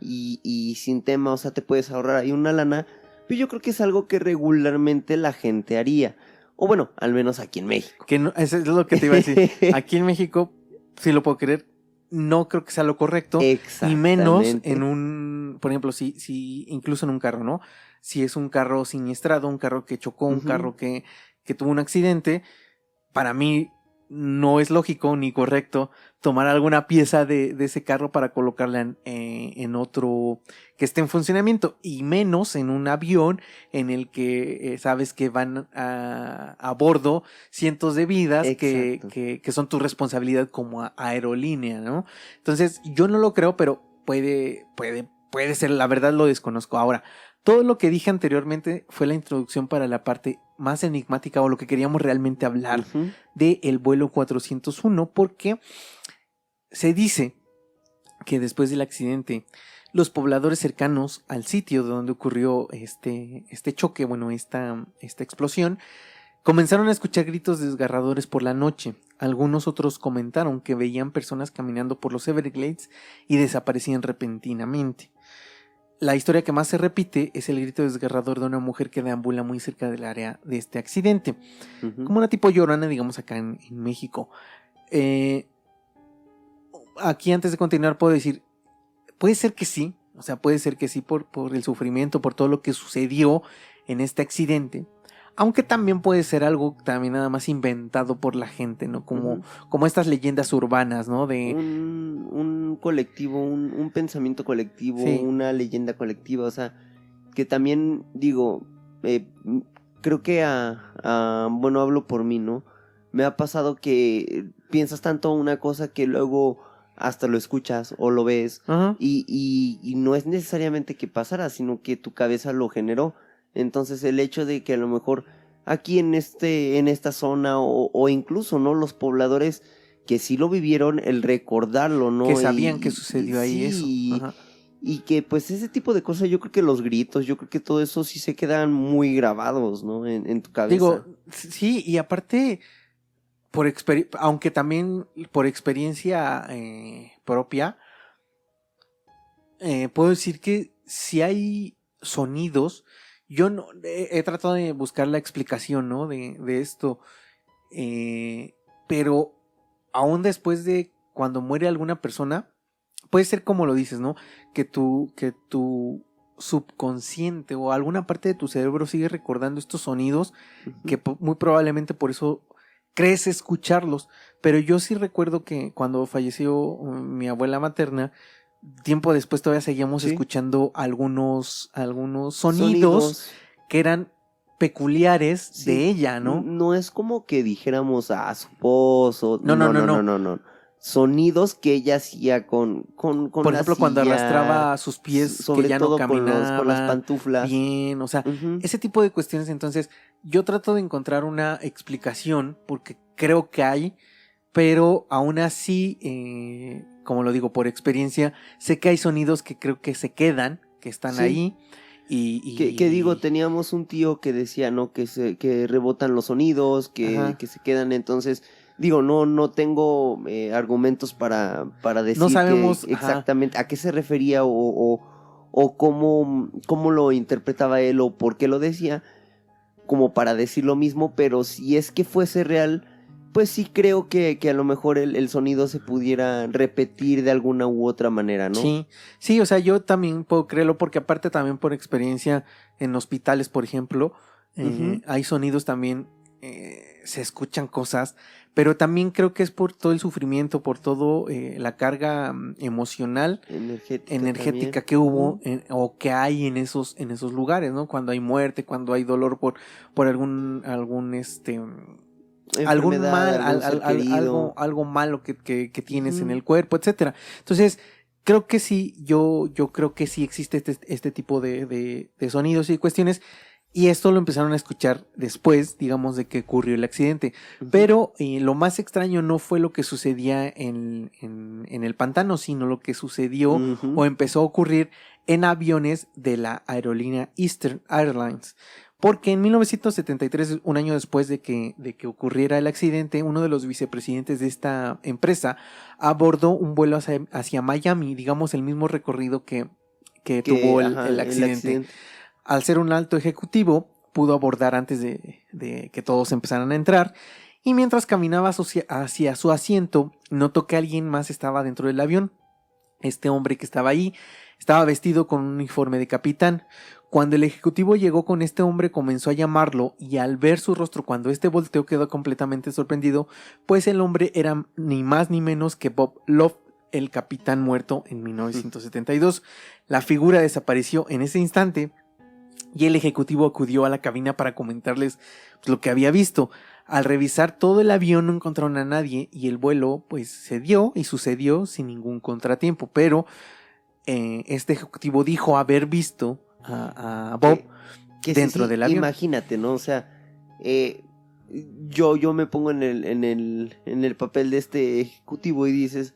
y sin tema, o sea, te puedes ahorrar ahí una lana, pero yo creo que es algo que regularmente la gente haría, o bueno, al menos aquí en México. Que no, eso es lo que te iba a decir. Aquí en México, si lo puedo creer, no creo que sea lo correcto. Y menos en Exactamente. por ejemplo, si incluso en un carro, ¿no? Si es un carro siniestrado, un carro que chocó, un Ujú. carro que tuvo un accidente, para mí no es lógico ni correcto tomar alguna pieza de ese carro para colocarla en otro que esté en funcionamiento, y menos en un avión en el que sabes que van a bordo cientos de vidas Exacto. que son tu responsabilidad como aerolínea, ¿no? Entonces yo no lo creo, pero puede ser, la verdad lo desconozco. Ahora, todo lo que dije anteriormente fue la introducción para la parte más enigmática o lo que queríamos realmente hablar Ujú. del vuelo 401, porque se dice que después del accidente, los pobladores cercanos al sitio donde ocurrió este choque, bueno, esta explosión, comenzaron a escuchar gritos desgarradores por la noche. Algunos otros comentaron que veían personas caminando por los Everglades y desaparecían repentinamente. La historia que más se repite es el grito desgarrador de una mujer que deambula muy cerca del área de este accidente, Ujú. como una tipo llorona, digamos, acá en México. Eh, Aquí, antes de continuar, puedo decir, puede ser que sí, o sea, puede ser que sí por el sufrimiento, por todo lo que sucedió en este accidente, aunque también puede ser algo también nada más inventado por la gente, ¿no? Ujú. Como estas leyendas urbanas, ¿no? Un colectivo, un pensamiento colectivo, Sí, una leyenda colectiva, o sea, que también digo, creo que bueno, hablo por mí, ¿no? Me ha pasado que piensas tanto una cosa que luego hasta lo escuchas o lo ves ajá, y no es necesariamente que pasara, sino que tu cabeza lo generó. Entonces el hecho de que a lo mejor aquí en esta zona o incluso, ¿no? Los pobladores que sí lo vivieron, el recordarlo, que ¿no? sabían que sucedió ahí eso, Sí, ajá. y que pues ese tipo de cosas, yo creo que los gritos, yo creo que todo eso sí se quedan muy grabados, ¿no? En tu Digo, cabeza. sí, y aparte, aunque también por experiencia propia, puedo decir que si hay sonidos, yo no he tratado de buscar la explicación, ¿no? De esto, pero aún después de cuando muere alguna persona, puede ser como lo dices, ¿no? Que tu subconsciente o alguna parte de tu cerebro sigue recordando estos sonidos Ujú. que muy probablemente por eso crees escucharlos. Pero yo sí recuerdo que cuando falleció mi abuela materna, tiempo después todavía seguíamos Sí, escuchando algunos sonidos sonidos. que eran peculiares Sí, de ella, ¿no? no es como que dijéramos a su pozo, No, no, no, no, no, no, no. no, no. Sonidos que ella hacía con Por la ejemplo, cuando silla, arrastraba sus pies que sobre ya no todo con las caminaban pantuflas. bien, o sea, Ujú. ese tipo de cuestiones. Entonces, yo trato de encontrar una explicación porque creo que hay, pero aún así, como lo digo por experiencia, sé que hay sonidos que creo que se quedan, que están Sí, ahí que digo, y teníamos un tío que decía, ¿no? Que rebotan los sonidos, ajá, que se quedan, entonces, digo, no tengo argumentos para no decir que sabemos, ajá, exactamente a qué se refería o cómo lo interpretaba él o por qué lo decía, como para decir lo mismo, pero si es que fuese real, pues sí creo que a lo mejor el sonido se pudiera repetir de alguna u otra manera, ¿no? sí, sí, o sea, yo también puedo creerlo porque aparte también por experiencia en hospitales, por ejemplo, Ujú. hay sonidos también se escuchan cosas, pero también creo que es por todo el sufrimiento, por todo la carga emocional, energética también. que hubo o que hay en esos lugares, ¿no? Cuando hay muerte, cuando hay dolor por algún algún Enfermedad, mal, algún ser querido. algo malo que tienes en Ujú. el cuerpo, etcétera. Entonces, creo que sí, yo creo que sí existe este tipo de sonidos y cuestiones. Y esto lo empezaron a escuchar después, digamos, de que ocurrió el accidente. Ujú. Pero lo más extraño no fue lo que sucedía en el pantano, sino lo que sucedió Ujú. o empezó a ocurrir en aviones de la aerolínea Eastern Airlines. Porque en 1973, un año después de que ocurriera el accidente, uno de los vicepresidentes de esta empresa abordó un vuelo hacia Miami, digamos el mismo recorrido que tuvo Ajá, el el accidente. accidente. Al ser un alto ejecutivo, pudo abordar antes de que todos empezaran a entrar, y mientras caminaba hacia su asiento, notó que alguien más estaba dentro del avión. Este hombre que estaba ahí estaba vestido con un uniforme de capitán. Cuando el ejecutivo llegó con este hombre, comenzó a llamarlo, y al ver su rostro, cuando este volteó, quedó completamente sorprendido, pues el hombre era ni más ni menos que Bob Love, el capitán muerto en 1972. La figura desapareció en ese instante, y el ejecutivo acudió a la cabina para comentarles pues, lo que había visto. Al revisar todo el avión no encontraron a nadie, y el vuelo pues se dio y sucedió sin ningún contratiempo, pero este ejecutivo dijo haber visto a Bob Que dentro del avión. imagínate, ¿no? O sea, yo me pongo en el papel de este ejecutivo y dices,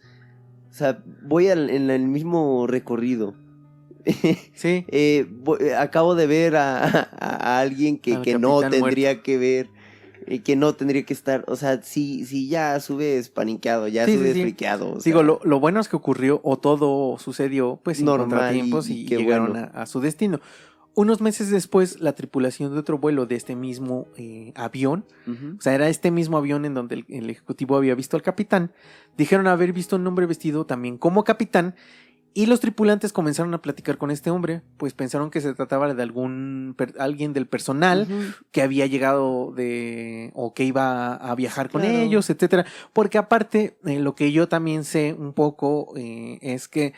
o sea, voy en el mismo recorrido. Sí, Acabo de ver a alguien que al no capitán tendría muerto. que ver, que no tendría que estar. O sea, si ya subes paniqueado, ya Sí, sí, subes sí. friqueado, o Digo, sea, lo bueno es que ocurrió o todo sucedió pues sin normal contratiempos y y qué llegaron bueno. a su destino. Unos meses después, la tripulación de otro vuelo de este mismo avión, Ujú. o sea, era este mismo avión en donde el ejecutivo había visto al capitán, dijeron haber visto un hombre vestido también como capitán, y los tripulantes comenzaron a platicar con este hombre, pues pensaron que se trataba de alguien del personal Ujú. que había llegado o que iba a viajar con Claro. ellos, etcétera. Porque aparte, lo que yo también sé un poco es que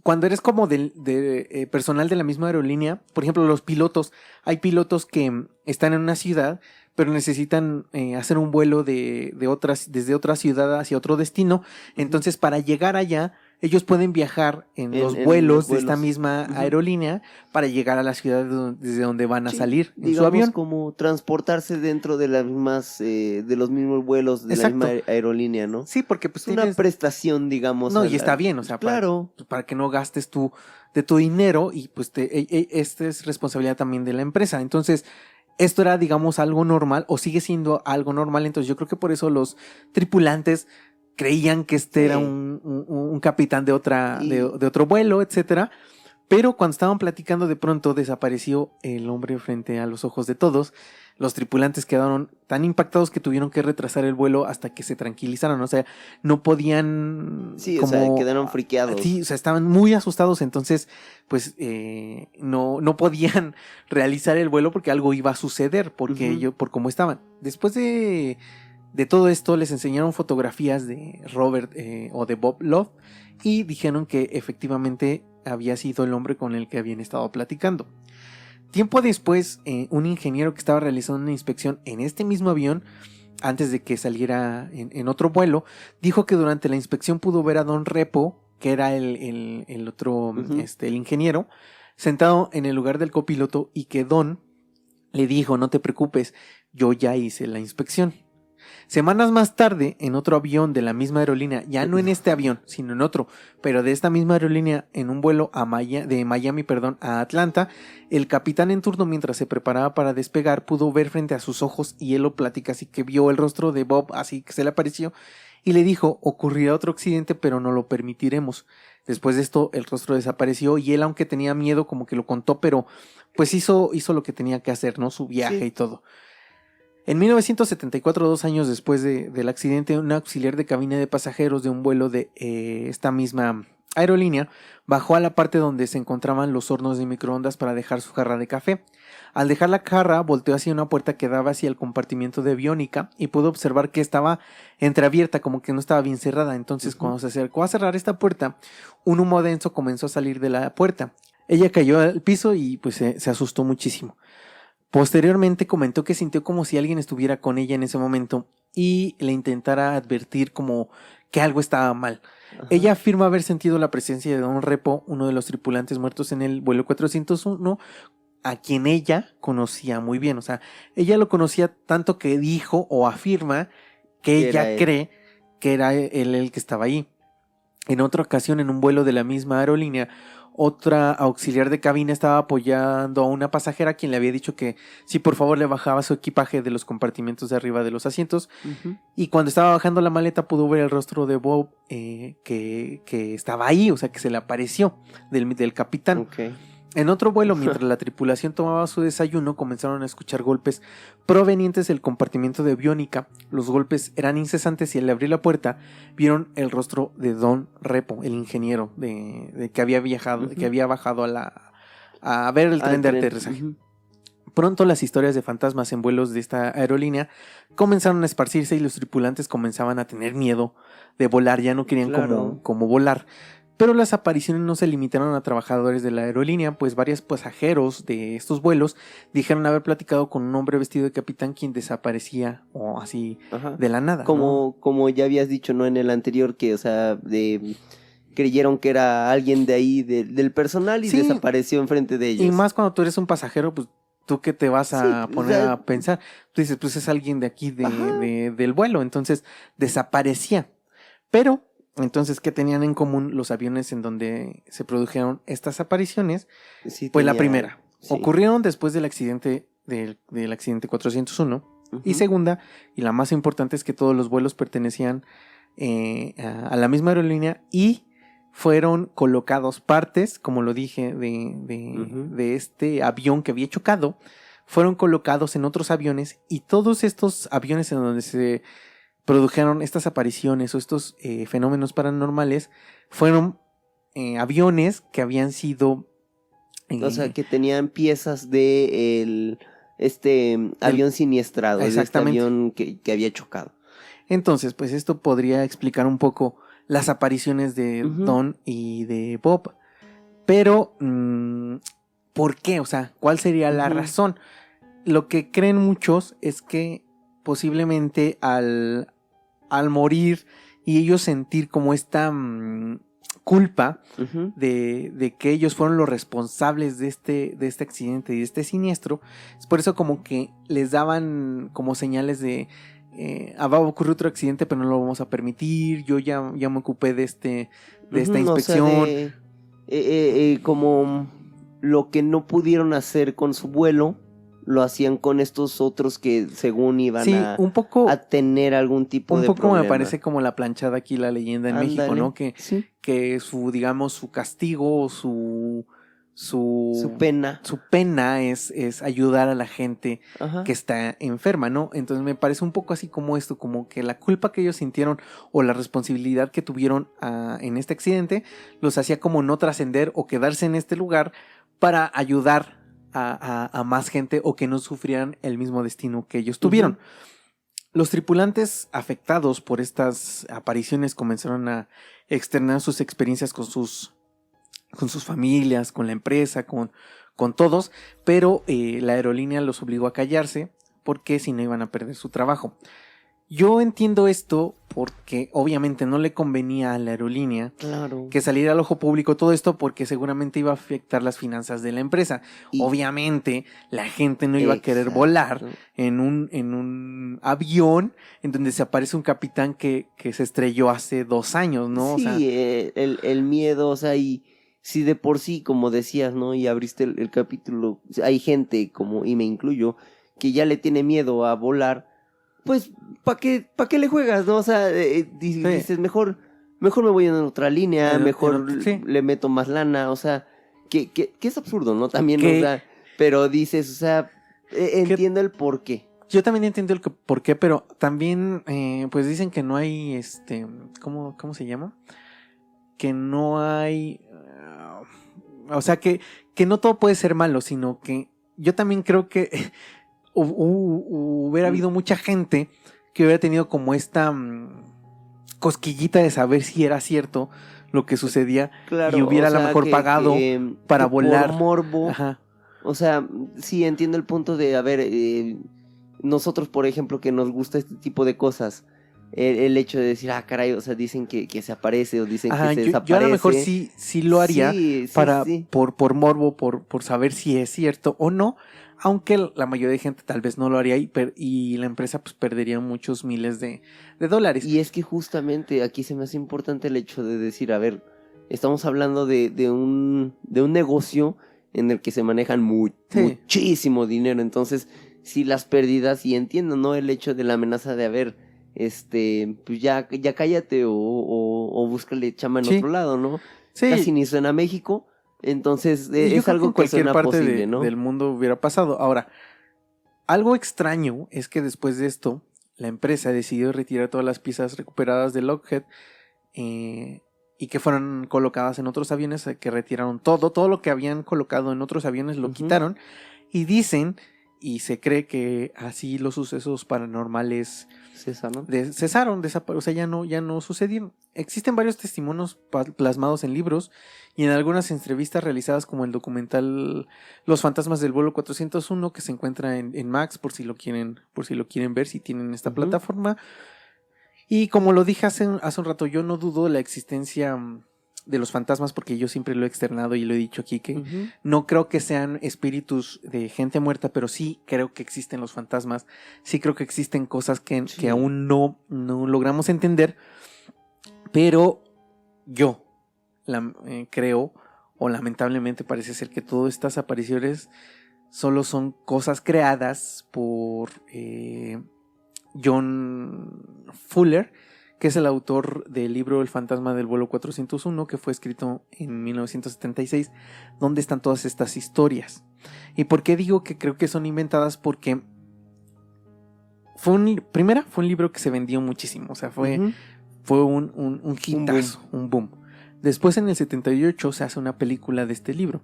cuando eres como de personal de la misma aerolínea, por ejemplo, los pilotos, hay pilotos que están en una ciudad, pero necesitan hacer un vuelo desde otra ciudad hacia otro destino. Entonces, para llegar allá, ellos pueden viajar en los En los vuelos de esta vuelos. misma Ujú. aerolínea para llegar a la ciudad desde donde van a Sí, salir en su digamos avión. como transportarse dentro de las mismas, de los mismos vuelos de la misma Exacto. aerolínea, ¿no? Sí, porque pues Es una tienes... prestación, digamos, No, y está bien, o pues, sea, claro. para que no gastes tú de tu dinero, y pues esta es responsabilidad también de la empresa. Entonces, esto era, digamos, algo normal, o sigue siendo algo normal. Entonces, yo creo que por eso los tripulantes creían que este era Sí. un capitán de Y de otro vuelo, etcétera. Pero cuando estaban platicando, de pronto desapareció el hombre frente a los ojos de todos. Los tripulantes quedaron tan impactados que tuvieron que retrasar el vuelo hasta que se tranquilizaron. O sea, no podían sí, o sea, como... quedaron friqueados. Sí, o sea, estaban muy asustados. Entonces, pues no podían realizar el vuelo porque algo iba a suceder, porque Ujú. por cómo estaban. Después de todo esto, les enseñaron fotografías de Robert o de Bob Love, y dijeron que efectivamente había sido el hombre con el que habían estado platicando. Tiempo después, un ingeniero que estaba realizando una inspección en este mismo avión, antes de que saliera en otro vuelo, dijo que durante la inspección pudo ver a Don Repo, que era el otro, Ujú. el ingeniero, sentado en el lugar del copiloto, y que Don le dijo: no te preocupes, yo ya hice la inspección. Semanas más tarde, en otro avión de la misma aerolínea, ya no en este avión, sino en otro, pero de esta misma aerolínea, en un vuelo de Miami, a Atlanta, el capitán en turno, mientras se preparaba para despegar, pudo ver frente a sus ojos, y él lo platica así, que vio el rostro de Bob, así que se le apareció, y le dijo: ocurrirá otro accidente, pero no lo permitiremos. Después de esto, el rostro desapareció, y él, aunque tenía miedo, como que lo contó, pero pues hizo lo que tenía que hacer, ¿no? Su viaje Sí. y todo. En 1974, 2 años después del accidente, un auxiliar de cabina de pasajeros de un vuelo de esta misma aerolínea, bajó a la parte donde se encontraban los hornos de microondas para dejar su jarra de café. Al dejar la jarra, volteó hacia una puerta que daba hacia el compartimiento de aviónica y pudo observar que estaba entreabierta, como que no estaba bien cerrada. Entonces, cuando se acercó a cerrar esta puerta, un humo denso comenzó a salir de la puerta. Ella cayó al piso y pues se asustó muchísimo. Posteriormente comentó que sintió como si alguien estuviera con ella en ese momento y le intentara advertir como que algo estaba mal. Ajá. Ella afirma haber sentido la presencia de Don Repo, uno de los tripulantes muertos en el vuelo 401, a quien ella conocía muy bien. O sea, ella lo conocía tanto que dijo o afirma que Que ella era él. cree que era él el que estaba ahí. En otra ocasión, en un vuelo de la misma aerolínea, otra auxiliar de cabina estaba apoyando a una pasajera a quien le había dicho que si por favor le bajaba su equipaje de los compartimentos de arriba de los asientos. Ujú. Y cuando estaba bajando la maleta pudo ver el rostro de Bob que estaba ahí, o sea que se le apareció del capitán. Ok. En otro vuelo, mientras la tripulación tomaba su desayuno, comenzaron a escuchar golpes provenientes del compartimento de aviónica. Los golpes eran incesantes y al abrir la puerta vieron el rostro de Don Repo, el ingeniero de que había viajado, Ujú. que había bajado a ver el tren de aterrizaje. Ujú. Pronto las historias de fantasmas en vuelos de esta aerolínea comenzaron a esparcirse y los tripulantes comenzaban a tener miedo de volar, ya no querían Claro. como volar. Pero las apariciones no se limitaron a trabajadores de la aerolínea, pues varios pasajeros de estos vuelos dijeron haber platicado con un hombre vestido de capitán quien desaparecía o así Ajá. de la nada. ¿no? Como ya habías dicho, ¿no? En el anterior, que, o sea, creyeron que era alguien de ahí, del personal, y Sí. desapareció enfrente de ellos. Y más cuando tú eres un pasajero, pues tú que te vas a Sí, poner o sea, a pensar, tú dices, pues es alguien de aquí Ajá. del vuelo, entonces desaparecía. Pero, entonces, ¿qué tenían en común los aviones en donde se produjeron estas apariciones? Sí Pues la tenía- primera, sí. ocurrieron después del accidente del accidente 401. Y Ujú. segunda, y la más importante, es que todos los vuelos pertenecían a la misma aerolínea y fueron colocados partes, como lo dije, Ujú. de este avión que había chocado, fueron colocados en otros aviones y todos estos aviones en donde se produjeron estas apariciones o estos fenómenos paranormales fueron aviones que habían sido... O sea, que tenían piezas de avión siniestrado, de este Exactamente. avión que había chocado. Entonces, pues esto podría explicar un poco las apariciones de Ujú. Don y de Bob. Pero, ¿por qué? O sea, ¿cuál sería la Ujú. razón? Lo que creen muchos es que posiblemente al morir y ellos sentir como esta culpa Ujú. de que ellos fueron los responsables de este accidente y de este siniestro, es por eso como que les daban como señales de va a ocurrir otro accidente pero no lo vamos a permitir, yo ya me ocupé de esta Ujú, o sea, inspección. como lo que no pudieron hacer con su vuelo, lo hacían con estos otros que según iban Sí, un poco a tener algún tipo de me problema. parece como la planchada aquí, la leyenda en México, Ándale, ¿no? Que su, digamos, su castigo o su pena. su pena es ayudar a la gente Ajá. que está enferma, ¿no? Entonces me parece un poco así como esto, como que la culpa que ellos sintieron o la responsabilidad que tuvieron en este accidente los hacía como no trascender o quedarse en este lugar para ayudar a más gente o que no sufrieran el mismo destino que ellos tuvieron. Ujú. Los tripulantes afectados por estas apariciones comenzaron a externar sus experiencias con sus familias, con la empresa, con todos, pero la aerolínea los obligó a callarse porque si no iban a perder su trabajo. Yo entiendo esto porque obviamente no le convenía a la aerolínea Claro. que saliera al ojo público todo esto porque seguramente iba a afectar las finanzas de la empresa. Y- Obviamente la gente no iba a querer volar Exacto. en un avión en donde se aparece un capitán que se estrelló hace 2 años, ¿no? Sí, O sea, el miedo, o sea, y si de por sí, como decías, ¿no? Y abriste el capítulo, hay gente, y me incluyo, que ya le tiene miedo a volar, pues, ¿para qué le juegas, no? O sea, dices, mejor me voy en otra línea, sí. le meto más lana, o sea, que es absurdo, ¿no? También, Que- o sea, pero dices, o sea, entiendo el por qué. Yo también entiendo el por qué, pero también pues dicen que no hay ¿cómo se llama? que no hay... o sea, que no todo puede ser malo, sino que yo también creo que hubiera habido mucha gente que hubiera tenido como esta cosquillita de saber si era cierto lo que sucedía, Claro, y hubiera o a lo sea, mejor pagado para que volar. por morbo. Ajá. O sea, sí entiendo el punto de, a ver, nosotros, por ejemplo, que nos gusta este tipo de cosas, el hecho de decir, caray, o sea, dicen que se aparece o dicen Ajá, que se yo desaparece. a lo mejor sí lo haría Sí, para sí. por morbo, por saber si es cierto o no, aunque la mayoría de gente tal vez no lo haría y la empresa pues perdería muchos miles de dólares. Y es que justamente aquí se me hace importante el hecho de decir, a ver, estamos hablando de un negocio en el que se manejan Sí. muchísimo dinero, entonces sí las pérdidas, y entiendo, ¿no? El hecho de la amenaza de, a ver, pues ya cállate o búscale chamba en Sí. otro lado, ¿no? Sí. Casi ni suena a México, entonces Y yo es creo algo en cualquier suena parte posible, ¿no? del mundo hubiera pasado. Ahora, algo extraño es que después de esto, la empresa decidió retirar todas las piezas recuperadas de Lockheed y que fueron colocadas en otros aviones, que retiraron todo lo que habían colocado en otros aviones lo quitaron, y dicen, y se cree que así los sucesos paranormales cesaron, o sea, ya no sucedieron. Existen varios testimonios plasmados en libros y en algunas entrevistas realizadas, como el documental Los fantasmas del vuelo 401, que se encuentra en Max, por si lo quieren ver, si tienen esta plataforma. Y como lo dije hace un rato, yo no dudo de la existencia de los fantasmas, porque yo siempre lo he externado y lo he dicho aquí, que no creo que sean espíritus de gente muerta, pero sí creo que existen los fantasmas, sí creo que existen cosas que aún no logramos entender, pero yo creo, o lamentablemente parece ser, que todas estas apariciones solo son cosas creadas por John Fuller, que es el autor del libro El fantasma del vuelo 401, que fue escrito en 1976, donde están todas estas historias. ¿Y por qué digo que creo que son inventadas? Porque fue un libro que se vendió muchísimo, o sea, fue un hitazo, un boom. Después, en el 78, se hace una película de este libro.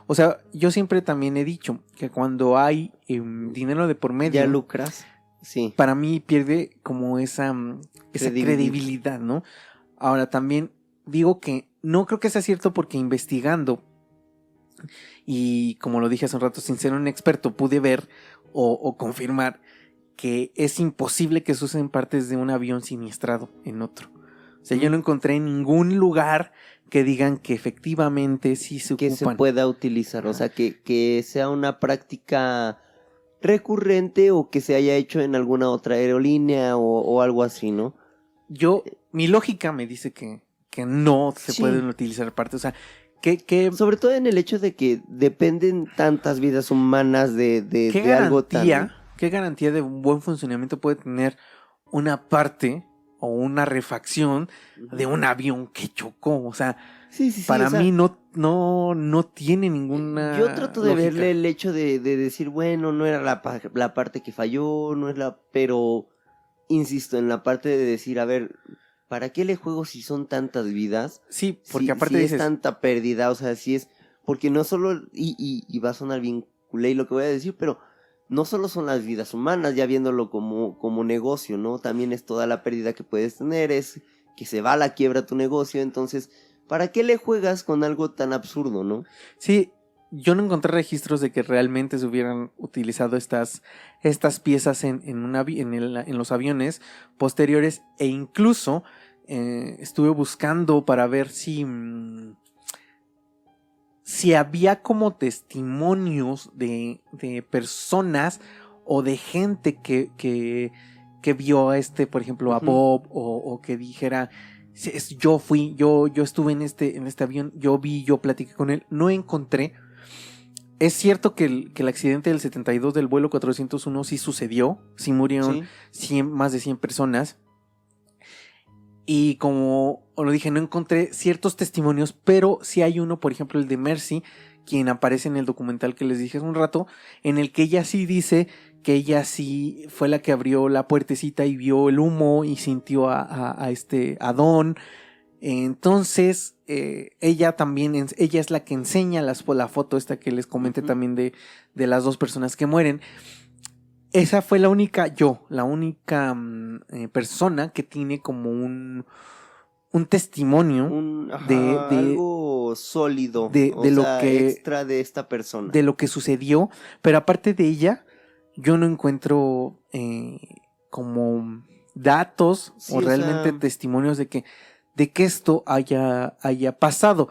O sea, yo siempre también he dicho que cuando hay dinero de por medio, ya lucras. Sí. Para mí pierde como esa credibilidad, ¿no? Ahora, también digo que no creo que sea cierto, porque investigando, y como lo dije hace un rato, sin ser un experto, pude ver o confirmar que es imposible que se usen partes de un avión siniestrado en otro. O sea, yo no encontré en ningún lugar que digan que efectivamente sí se ocupan. Que se pueda utilizar, o sea, que sea una práctica recurrente o que se haya hecho en alguna otra aerolínea o algo así, ¿no? Mi lógica me dice que no se pueden utilizar partes, o sea, que sobre todo en el hecho de que dependen tantas vidas humanas de algo tan... ¿Qué garantía de un buen funcionamiento puede tener una parte o una refacción de un avión que chocó? O sea, para mí no tiene ninguna... Yo trato de verle el hecho de decir, bueno, no era la parte que falló, no es pero insisto en la parte de decir, a ver, ¿para qué le juego si son tantas vidas? Sí, porque aparte dices, es tanta pérdida, o sea, si es, porque no solo, y va a sonar bien culé lo que voy a decir, pero no solo son las vidas humanas, ya viéndolo como negocio, ¿no? También es toda la pérdida que puedes tener, es que se va a la quiebra tu negocio, entonces, ¿para qué le juegas con algo tan absurdo, no? Sí, yo no encontré registros de que realmente se hubieran utilizado estas piezas en los aviones posteriores, e incluso estuve buscando para ver si había como testimonios de personas o de gente que vio por ejemplo, a Bob, o que dijera, yo estuve en este avión, yo platiqué con él. No encontré. Es cierto que el accidente del 72 del vuelo 401 sí sucedió, sí murieron más de 100 personas. Y como lo dije, no encontré ciertos testimonios, pero sí hay uno, por ejemplo, el de Mercy, quien aparece en el documental que les dije hace un rato, en el que ella sí dice que ella sí fue la que abrió la puertecita y vio el humo y sintió a Don. Entonces, ella también, ella es la que enseña la foto esta que les comenté también de las dos personas que mueren. Esa fue la única persona que tiene como un testimonio algo sólido, de lo que extra de esta persona, de lo que sucedió, pero aparte de ella, yo no encuentro como datos o realmente testimonios de que esto haya pasado.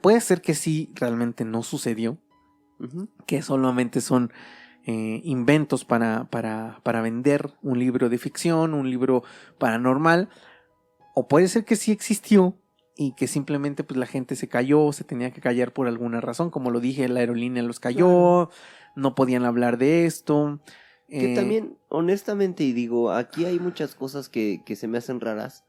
Puede ser que sí realmente no sucedió, que solamente son inventos para vender un libro de ficción, un libro paranormal, o puede ser que sí existió y que simplemente pues la gente se cayó, se tenía que callar por alguna razón, como lo dije, la aerolínea los cayó, no podían hablar de esto. Que también, honestamente, y digo, aquí hay muchas cosas que se me hacen raras,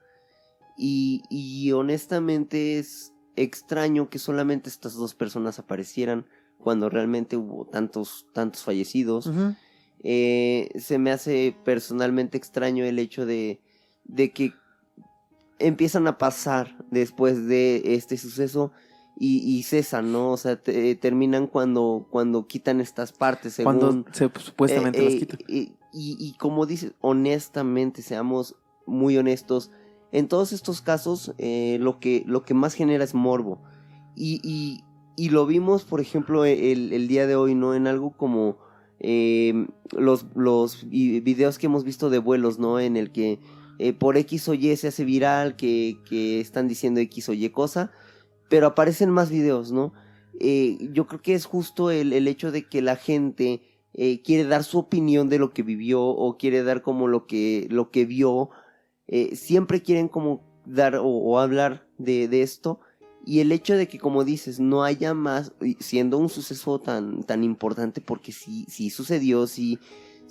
y honestamente es extraño que solamente estas dos personas aparecieran cuando realmente hubo tantos fallecidos. Se me hace personalmente extraño el hecho de que empiezan a pasar después de este suceso y cesan, ¿no? O sea, terminan cuando quitan estas partes, según... Cuando supuestamente las quitan. Y como dices, honestamente, seamos muy honestos, en todos estos casos lo que más genera es morbo. Y lo vimos, por ejemplo, el día de hoy, ¿no? En algo como los videos que hemos visto de vuelos, ¿no? En el que por X o Y se hace viral, que están diciendo X o Y cosa, pero aparecen más videos, ¿no? Yo creo que es justo el hecho de que la gente quiere dar su opinión de lo que vivió o quiere dar como lo que vio. Siempre quieren como dar o hablar de esto, y el hecho de que, como dices, no haya más, siendo un suceso tan importante, porque sí sucedió, sí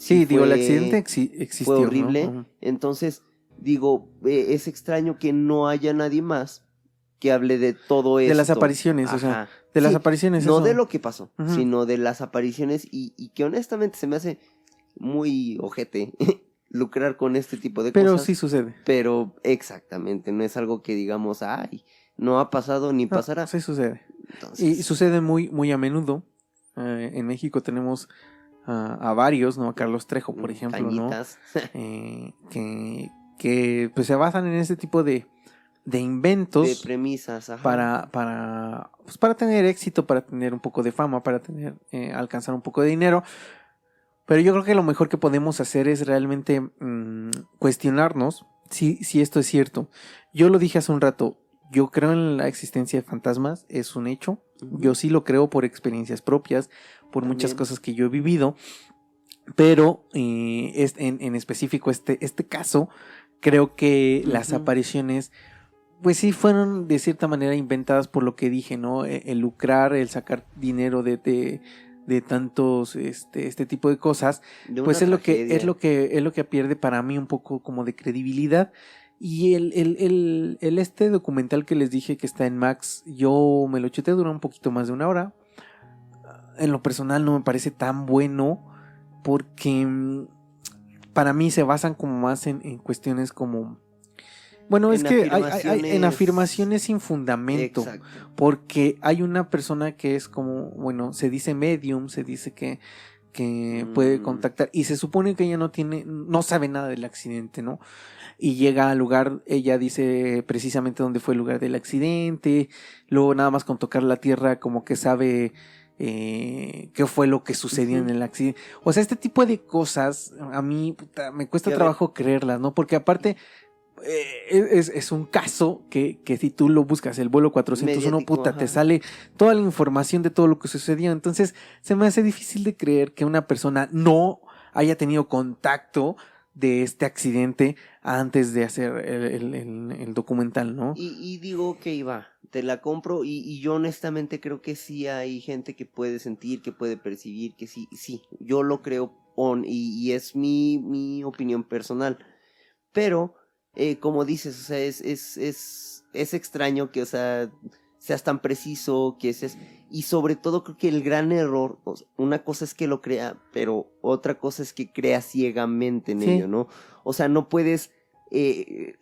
digo, el accidente existió, fue horrible, ¿no? Entonces, digo, es extraño que no haya nadie más que hable de todo esto. De las apariciones, o sea, de las apariciones. No eso. de lo que pasó, sino de las apariciones, y que honestamente se me hace muy ojete lucrar con este tipo de cosas. Pero sí sucede. Pero exactamente, no es algo que digamos, ay, no ha pasado ni pasará. Sí sucede. Entonces, y sucede muy, muy a menudo. En México tenemos a varios, ¿no? A Carlos Trejo, por ejemplo, Cañitas. ¿no? Que pues se basan en este tipo de inventos. De premisas, ajá. Para tener éxito, para tener un poco de fama, para alcanzar un poco de dinero. Pero yo creo que lo mejor que podemos hacer es realmente cuestionarnos si esto es cierto. Yo lo dije hace un rato, yo creo en la existencia de fantasmas, es un hecho. Yo sí lo creo por experiencias propias, por muchas cosas que yo he vivido. Pero en específico este caso, creo que las apariciones, pues sí fueron de cierta manera inventadas por lo que dije, ¿no? El lucrar, el sacar dinero de tantos este tipo de cosas, pues es lo que pierde para mí un poco como de credibilidad. Y el documental que les dije que está en Max, yo me lo chuté, dura un poquito más de 1 hora. En lo personal no me parece tan bueno, porque para mí se basan como más en cuestiones como... Bueno, es que hay en afirmaciones sin fundamento. Exacto. Porque hay una persona que es como, bueno, se dice medium, se dice que puede contactar, y se supone que ella no sabe nada del accidente, ¿no? Y llega al lugar, ella dice precisamente dónde fue el lugar del accidente, luego nada más con tocar la tierra como que sabe qué fue lo que sucedió en el accidente. O sea, este tipo de cosas a mí me cuesta trabajo creerlas, ¿no? Porque aparte... es un caso que si tú lo buscas, el vuelo 401, te sale toda la información de todo lo que sucedió. Entonces se me hace difícil de creer que una persona no haya tenido contacto de este accidente antes de hacer el documental, ¿no? Y digo, ok, va, te la compro, y yo honestamente creo que sí hay gente que puede sentir, que puede percibir, que sí, yo lo creo, y es mi opinión personal. Pero como dices, o sea, es extraño que, o sea, seas tan preciso, y sobre todo creo que el gran error, o sea, una cosa es que lo crea, pero otra cosa es que crea ciegamente en ello, ¿no? O sea, no puedes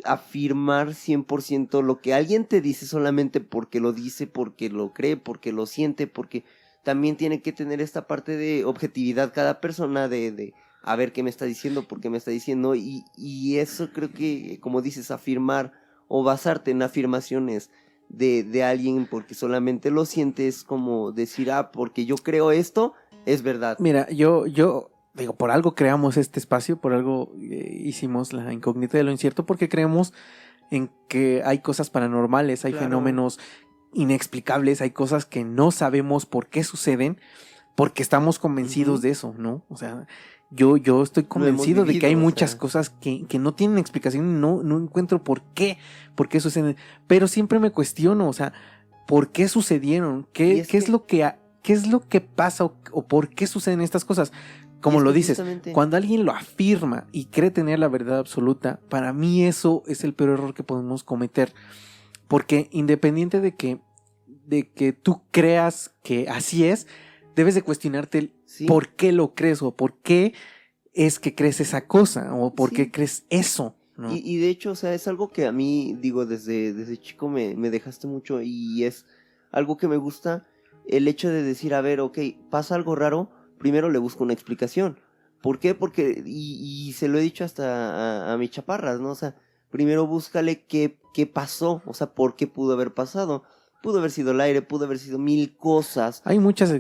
afirmar 100% lo que alguien te dice solamente porque lo dice, porque lo cree, porque lo siente, porque también tiene que tener esta parte de objetividad cada persona de a ver qué me está diciendo, por qué me está diciendo, y eso creo que, como dices, afirmar o basarte en afirmaciones de alguien porque solamente lo sientes, como decir, porque yo creo esto, es verdad. Mira, yo digo, por algo creamos este espacio, por algo hicimos la incógnita de lo incierto, porque creemos en que hay cosas paranormales, hay Claro. fenómenos inexplicables, hay cosas que no sabemos por qué suceden, porque estamos convencidos de eso, ¿no? O sea, yo estoy convencido de que hay muchas cosas que no tienen explicación y no encuentro por qué suceden, pero siempre me cuestiono, o sea, ¿por qué sucedieron? ¿Qué es lo que pasa o por qué suceden estas cosas? Como lo dices, cuando alguien lo afirma y cree tener la verdad absoluta, para mí eso es el peor error que podemos cometer. Porque independiente de que tú creas que así es, debes de cuestionarte por qué lo crees o por qué es que crees esa cosa o por qué crees eso, ¿no? Y de hecho, o sea, es algo que a mí, digo, desde chico me dejaste mucho y es algo que me gusta, el hecho de decir, a ver, ok, pasa algo raro, primero le busco una explicación. ¿Por qué? Porque, y se lo he dicho hasta a mis chaparras, ¿no? O sea, primero búscale qué pasó, o sea, por qué pudo haber pasado. Pudo haber sido el aire, pudo haber sido mil cosas. Hay muchas...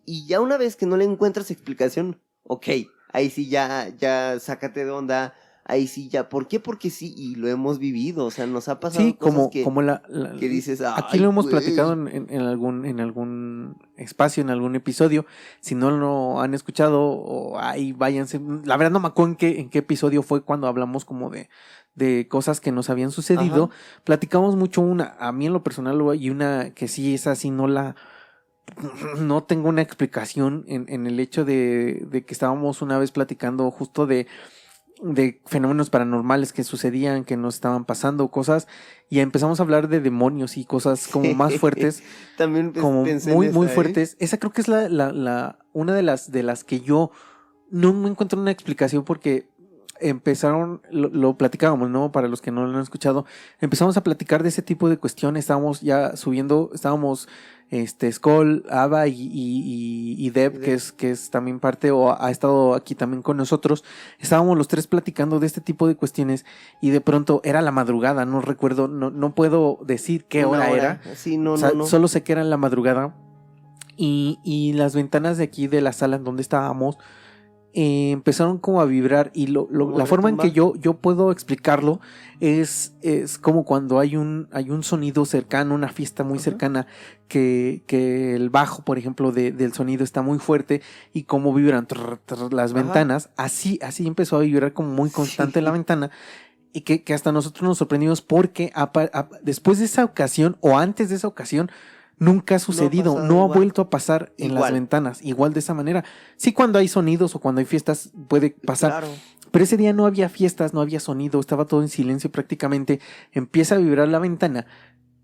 Y ya una vez que no le encuentras explicación, ok, ahí sí ya sácate de onda. Ahí sí ya, ¿por qué? Porque sí, y lo hemos vivido, o sea, nos ha pasado cosas que dices, aquí lo hemos platicado en algún espacio, en algún episodio. Si no lo han escuchado, o ahí váyanse. La verdad no me acuerdo en qué episodio fue cuando hablamos como de cosas que nos habían sucedido. Ajá. Platicamos mucho a mí en lo personal, y una que sí es así, no tengo una explicación en el hecho de que estábamos una vez platicando justo de fenómenos paranormales que sucedían, que nos estaban pasando, cosas, y empezamos a hablar de demonios y cosas como más fuertes. También como muy fuertes. Esa creo que es una de las que yo no me encuentro una explicación, porque empezaron, lo platicábamos, ¿no? Para los que no lo han escuchado, empezamos a platicar de ese tipo de cuestiones. Estábamos ya subiendo, Skull, Ava y Deb, que es también parte, o ha estado aquí también con nosotros. Estábamos los tres platicando de este tipo de cuestiones, y de pronto era la madrugada, no recuerdo, no puedo decir qué hora era. Sí, Solo sé que era en la madrugada, y las ventanas de aquí de la sala en donde estábamos empezaron como a vibrar, y la forma en que yo puedo explicarlo es como cuando hay un sonido cercano, una fiesta muy cercana, que el bajo, por ejemplo, del sonido está muy fuerte, y como vibran las ventanas, así empezó a vibrar como muy constante la ventana, y que hasta nosotros nos sorprendimos, porque después de esa ocasión o antes de esa ocasión nunca ha sucedido, no ha vuelto a pasar en las ventanas, igual de esa manera. Sí, cuando hay sonidos o cuando hay fiestas puede pasar, claro. Pero ese día no había fiestas, no había sonido, estaba todo en silencio prácticamente. Empieza a vibrar la ventana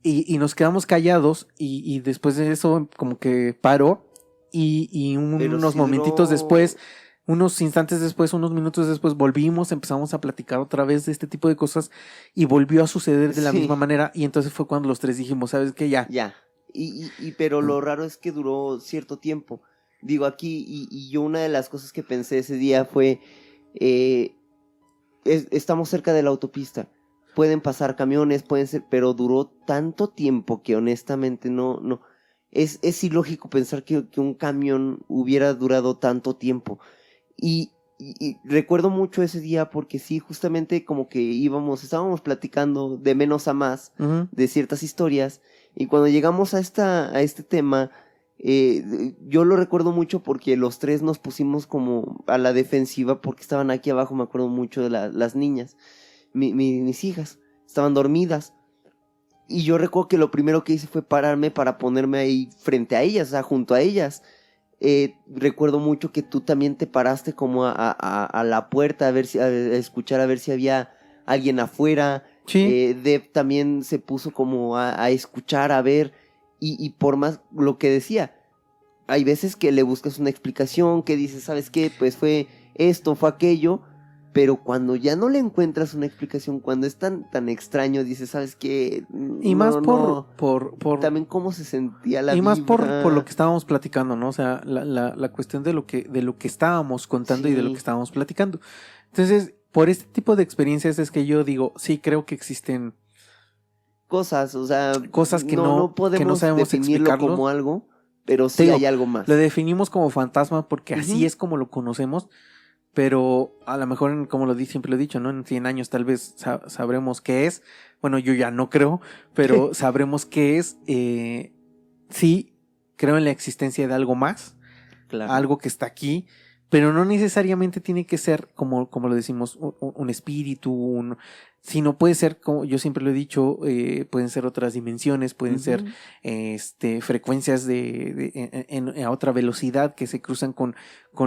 y nos quedamos callados, y después de eso como que paró, y unos momentitos después, unos instantes después, unos minutos después, empezamos a platicar otra vez de este tipo de cosas, y volvió a suceder de la misma manera, y entonces fue cuando los tres dijimos, ¿sabes qué? Ya. Pero lo raro es que duró cierto tiempo. Digo, aquí, y yo una de las cosas que pensé ese día fue, estamos cerca de la autopista, pueden pasar camiones, pueden ser, pero duró tanto tiempo que honestamente no, es ilógico pensar que un camión hubiera durado tanto tiempo. Y recuerdo mucho ese día porque sí, justamente como que estábamos platicando de menos a más, de ciertas historias. Y cuando llegamos a este tema, yo lo recuerdo mucho porque los tres nos pusimos como a la defensiva, porque estaban aquí abajo, me acuerdo mucho de las niñas, mis hijas, estaban dormidas. Y yo recuerdo que lo primero que hice fue pararme para ponerme ahí frente a ellas, o sea, junto a ellas. Recuerdo mucho que tú también te paraste como a la puerta a escuchar a ver si había alguien afuera. Sí. Deb también se puso como a escuchar, a ver, y por más lo que decía, hay veces que le buscas una explicación, que dices, ¿sabes qué? Pues fue esto, fue aquello, Pero cuando ya no le encuentras una explicación, cuando es tan extraño, dices, ¿sabes qué? Y más por también cómo se sentía la y más vibra. por lo que estábamos platicando, ¿no? O sea, la cuestión de lo que estábamos contando y de lo Sí. que estábamos platicando. Entonces, por este tipo de experiencias es que yo digo, sí, creo que existen Cosas, o sea, cosas que no podemos sabemos definirlo explicarlo. como algo, pero Te sí digo, hay algo más. lo definimos como fantasma porque así Ujú. es como lo conocemos, pero a lo mejor, como siempre lo he dicho, ¿no? En 100 años tal vez sabremos qué es. Bueno, yo ya no creo, pero sabremos qué es. Sí, creo en la existencia de algo más, Claro. algo que está aquí, pero no necesariamente tiene que ser, como lo decimos, un espíritu, sino puede ser, como yo siempre lo he dicho, pueden ser otras dimensiones, pueden ser frecuencias en otra velocidad que se cruzan con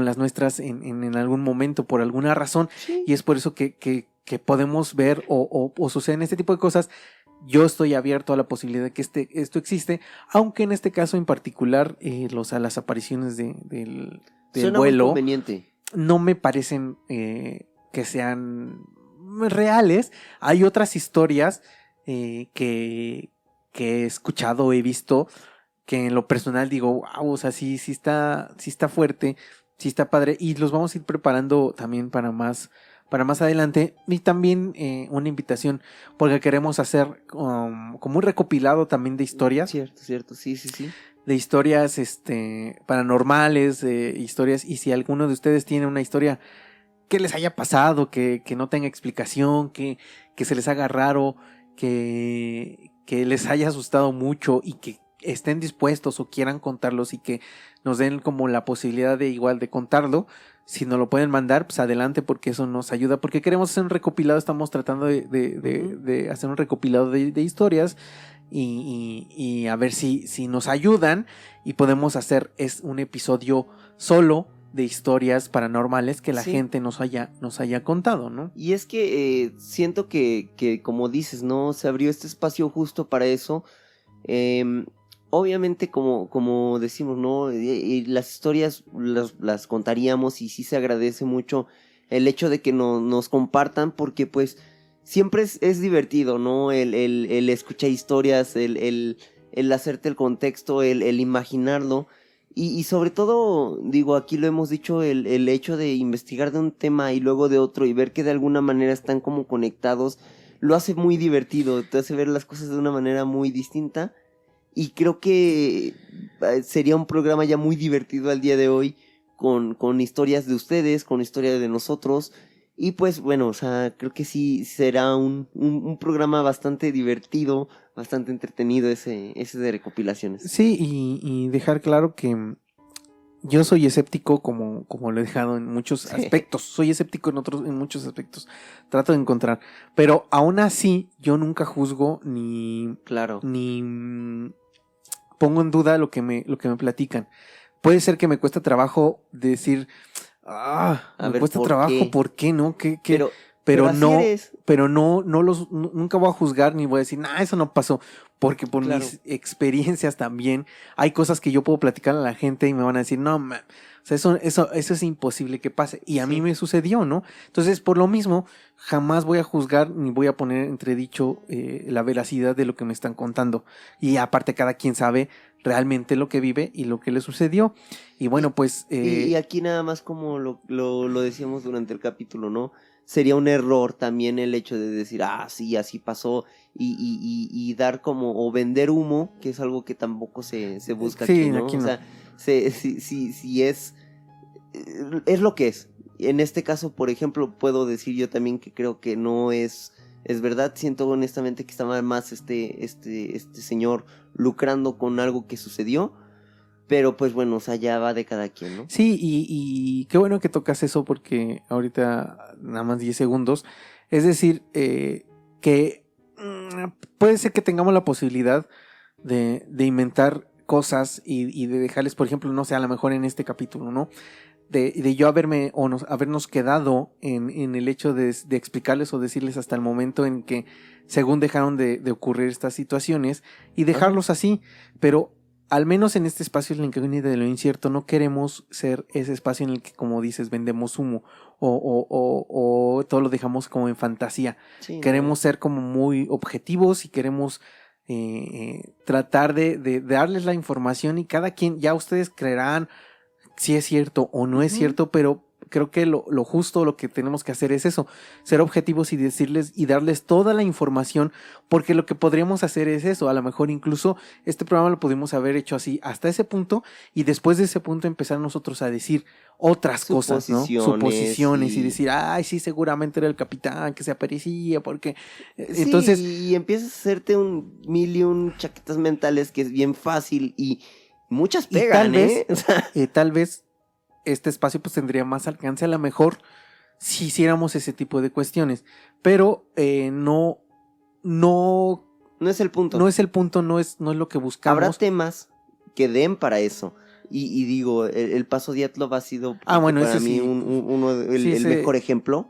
las nuestras en algún momento por alguna razón, Sí. y es por eso que podemos ver o suceden este tipo de cosas. Yo estoy abierto a la posibilidad de que esto existe, aunque en este caso en particular las apariciones del Suena muy vuelo conveniente. no me parecen que sean reales. Hay otras historias que he escuchado, he visto, que en lo personal digo, wow, o sea, sí está fuerte, sí está padre, y los vamos a ir preparando también para más adelante. Y también una invitación, porque queremos hacer como un recopilado también de historias. Cierto, sí. De historias paranormales, historias, y si alguno de ustedes tiene una historia que les haya pasado, que no tenga explicación, que se les haga raro, que les haya asustado mucho y que estén dispuestos o quieran contarlos y que nos den como la posibilidad de igual de contarlo, si nos lo pueden mandar, pues adelante, porque eso nos ayuda, porque queremos hacer un recopilado, estamos tratando de hacer un recopilado de historias y a ver si nos ayudan y podemos hacer un episodio solo de historias paranormales que la gente nos haya contado, ¿no? Y es que siento que como dices, ¿no? Se abrió este espacio justo para eso. Obviamente, como decimos, ¿no? Y las historias las contaríamos, y sí se agradece mucho el hecho de que nos compartan, porque pues siempre es divertido, ¿no? El escuchar historias, el hacerte el contexto, el imaginarlo. Y sobre todo, digo, aquí lo hemos dicho, el hecho de investigar de un tema y luego de otro y ver que de alguna manera están como conectados, lo hace muy divertido, te hace ver las cosas de una manera muy distinta. Y creo que sería un programa ya muy divertido al día de hoy, con historias de ustedes, con historias de nosotros. Y pues bueno, o sea, creo que sí será un programa bastante divertido, bastante entretenido ese de recopilaciones. Sí, y dejar claro que yo soy escéptico, como lo he dejado en muchos aspectos. Soy escéptico en muchos aspectos. Trato de encontrar. Pero aún así, yo nunca juzgo ni pongo en duda lo que me platican. Puede ser que me cuesta trabajo decir, me cuesta trabajo, ¿por qué no? Pero nunca voy a juzgar ni voy a decir, eso no pasó, porque por mis experiencias también hay cosas que yo puedo platicar a la gente y me van a decir, no, man, o sea, eso es imposible que pase, y a mí me sucedió, ¿no? Entonces, por lo mismo, jamás voy a juzgar ni voy a poner entredicho la veracidad de lo que me están contando, y aparte cada quien sabe realmente lo que vive y lo que le sucedió. Y bueno, pues y aquí nada más, como lo decíamos durante el capítulo, ¿no? Sería un error también el hecho de decir, sí, así pasó, y dar como, o vender humo, que es algo que tampoco se busca aquí, ¿no? Aquí no. O sea, si es lo que es. En este caso, por ejemplo, puedo decir yo también que creo que no es verdad. Siento honestamente que estaba más este señor lucrando con algo que sucedió. Pero pues bueno, o sea, ya va de cada quien, ¿no? Sí, y qué bueno que tocas eso, porque ahorita nada más 10 segundos. Es decir, que puede ser que tengamos la posibilidad de inventar cosas y de dejarles, por ejemplo, no sé, a lo mejor en este capítulo, ¿no? De yo habernos quedado en el hecho de explicarles o decirles hasta el momento en que según dejaron de ocurrir estas situaciones, y dejarlos así, pero al menos en este espacio, la incógnita de lo incierto, no queremos ser ese espacio en el que, como dices, vendemos humo o todo lo dejamos como en fantasía. Sí, Queremos ser como muy objetivos y queremos tratar de darles la información y cada quien, ya ustedes creerán si es cierto o no es cierto, pero creo que lo justo, lo que tenemos que hacer es eso, ser objetivos y decirles y darles toda la información, porque lo que podríamos hacer es eso, a lo mejor incluso este programa lo pudimos haber hecho así hasta ese punto y después de ese punto empezar nosotros a decir otras cosas, ¿no? Suposiciones y decir, ay, sí, seguramente era el capitán que se aparecía, porque sí, entonces... y empiezas a hacerte un mil y un chaquetas mentales que es bien fácil y muchas pegan, tal vez este espacio pues tendría más alcance a lo mejor si hiciéramos ese tipo de cuestiones, pero no es el punto. No es el punto, no es lo que buscamos. Habrá temas que den para eso. Y digo, el paso Diatlov ha sido bueno, para ese mí sí. el mejor ejemplo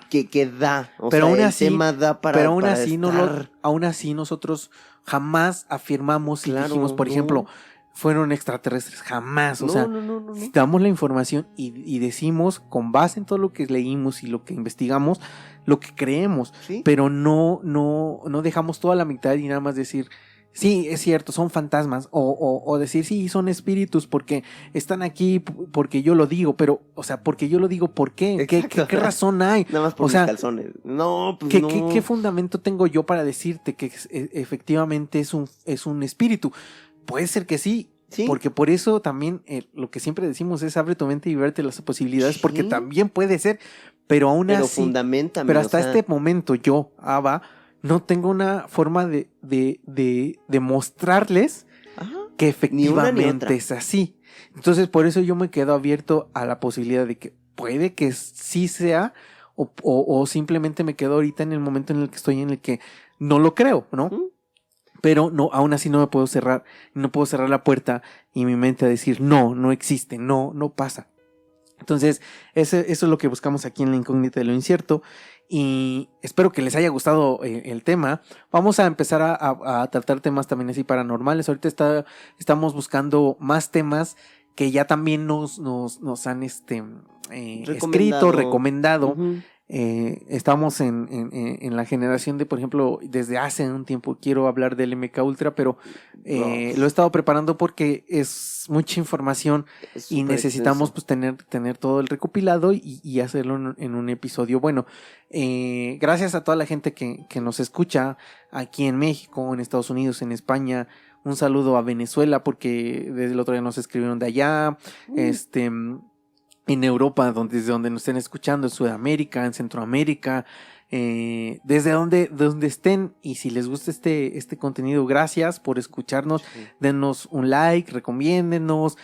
que da. O pero sea, aún así, el tema da para. Pero aún para así, estar... aún así nosotros jamás afirmamos y dijimos, por ejemplo, fueron extraterrestres, jamás, no. Damos la información y decimos con base en todo lo que leímos y lo que investigamos, lo que creemos, ¿sí? Pero no dejamos toda la mitad y nada más decir, sí, es cierto, son fantasmas, o decir, sí, son espíritus porque están aquí, porque yo lo digo, pero, o sea, porque yo lo digo, ¿por qué? ¿Qué razón hay? Nada más por mis calzones. No, pues ¿Qué fundamento tengo yo para decirte que efectivamente es un espíritu? Puede ser que sí, porque por eso también lo que siempre decimos es abre tu mente y verte las posibilidades, porque también puede ser, pero aún así, fundamentame, pero hasta este momento yo, Ava, no tengo una forma de mostrarles que efectivamente es así. Entonces por eso yo me quedo abierto a la posibilidad de que puede que sí sea o simplemente me quedo ahorita en el momento en el que estoy en el que no lo creo, ¿no? Pero no, aún así no puedo cerrar la puerta y mi mente a decir no existe, no pasa. Entonces, eso es lo que buscamos aquí en la incógnita de lo incierto. Y espero que les haya gustado el tema. Vamos a empezar a tratar temas también así paranormales. Ahorita estamos buscando más temas que ya también nos han escrito, recomendado. Estamos en la generación de, por ejemplo, desde hace un tiempo quiero hablar del MK Ultra, pero lo he estado preparando porque es mucha información y necesitamos pues tener todo el recopilado y hacerlo en un episodio. Bueno, gracias a toda la gente que nos escucha aquí en México, en Estados Unidos, en España. Un saludo a Venezuela porque desde el otro día nos escribieron de allá. En Europa, desde donde nos estén escuchando, en Sudamérica, en Centroamérica, desde donde estén, y si les gusta este contenido, gracias por escucharnos, denos un like, recomiéndenos,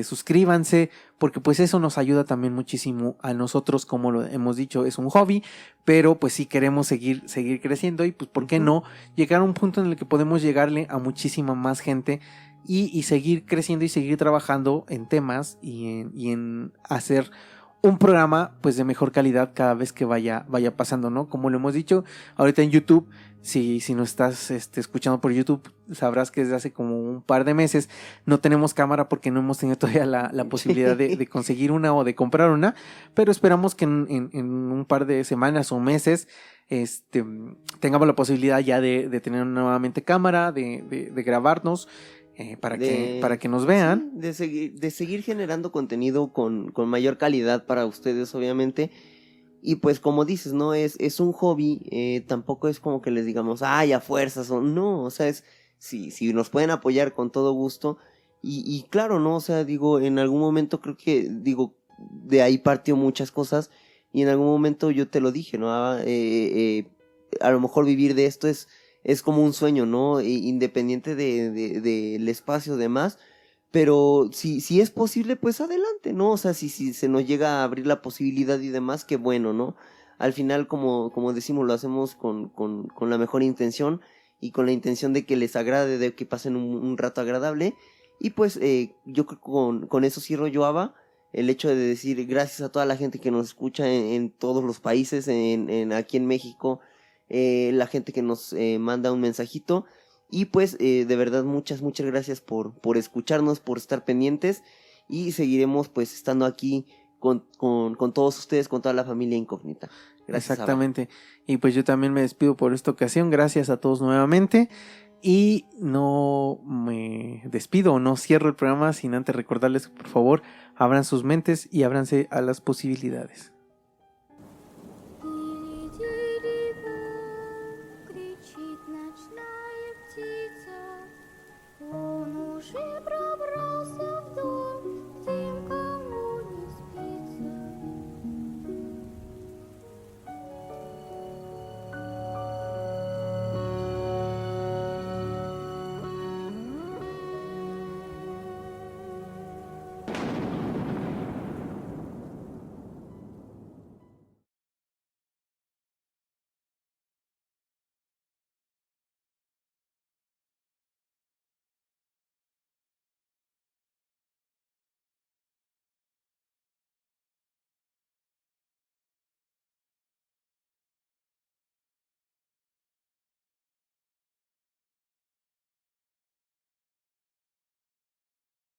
suscríbanse, porque pues eso nos ayuda también muchísimo a nosotros, como lo hemos dicho, es un hobby, pero pues sí queremos seguir creciendo y pues ¿por qué no llegar a un punto en el que podemos llegarle a muchísima más gente y seguir creciendo y seguir trabajando en temas y en hacer un programa pues de mejor calidad cada vez que vaya pasando, ¿no? Como lo hemos dicho, ahorita en YouTube, si nos estás escuchando por YouTube, sabrás que desde hace como un par de meses no tenemos cámara porque no hemos tenido todavía la posibilidad de conseguir una o de comprar una, pero esperamos que en un par de semanas o meses tengamos la posibilidad ya de tener nuevamente cámara, de grabarnos. Para que nos vean. Sí, de seguir generando contenido con mayor calidad para ustedes, obviamente. Y pues como dices, ¿no? Es un hobby, tampoco es como que les digamos, ay, a fuerzas, no, o sea, es si nos pueden apoyar con todo gusto. Y claro, ¿no? O sea, digo, en algún momento creo que, de ahí partió muchas cosas. Y en algún momento yo te lo dije, ¿no? A lo mejor vivir de esto es como un sueño, ¿no? Independiente del espacio demás, pero si es posible, pues adelante, ¿no? O sea, si se nos llega a abrir la posibilidad y demás, qué bueno, ¿no? Al final, como decimos, lo hacemos con la mejor intención y con la intención de que les agrade, de que pasen un rato agradable. Y pues yo creo que con eso cierro yo, Ava, el hecho de decir gracias a toda la gente que nos escucha en todos los países, aquí en México, la gente que nos manda un mensajito Y pues de verdad muchas gracias por escucharnos, por estar pendientes, y seguiremos pues estando aquí con todos ustedes, con toda la familia Incógnita. Gracias. Exactamente. Y pues yo también me despido por esta ocasión. Gracias a todos nuevamente. Y no me despido, no cierro el programa sin antes recordarles que por favor abran sus mentes y ábranse a las posibilidades.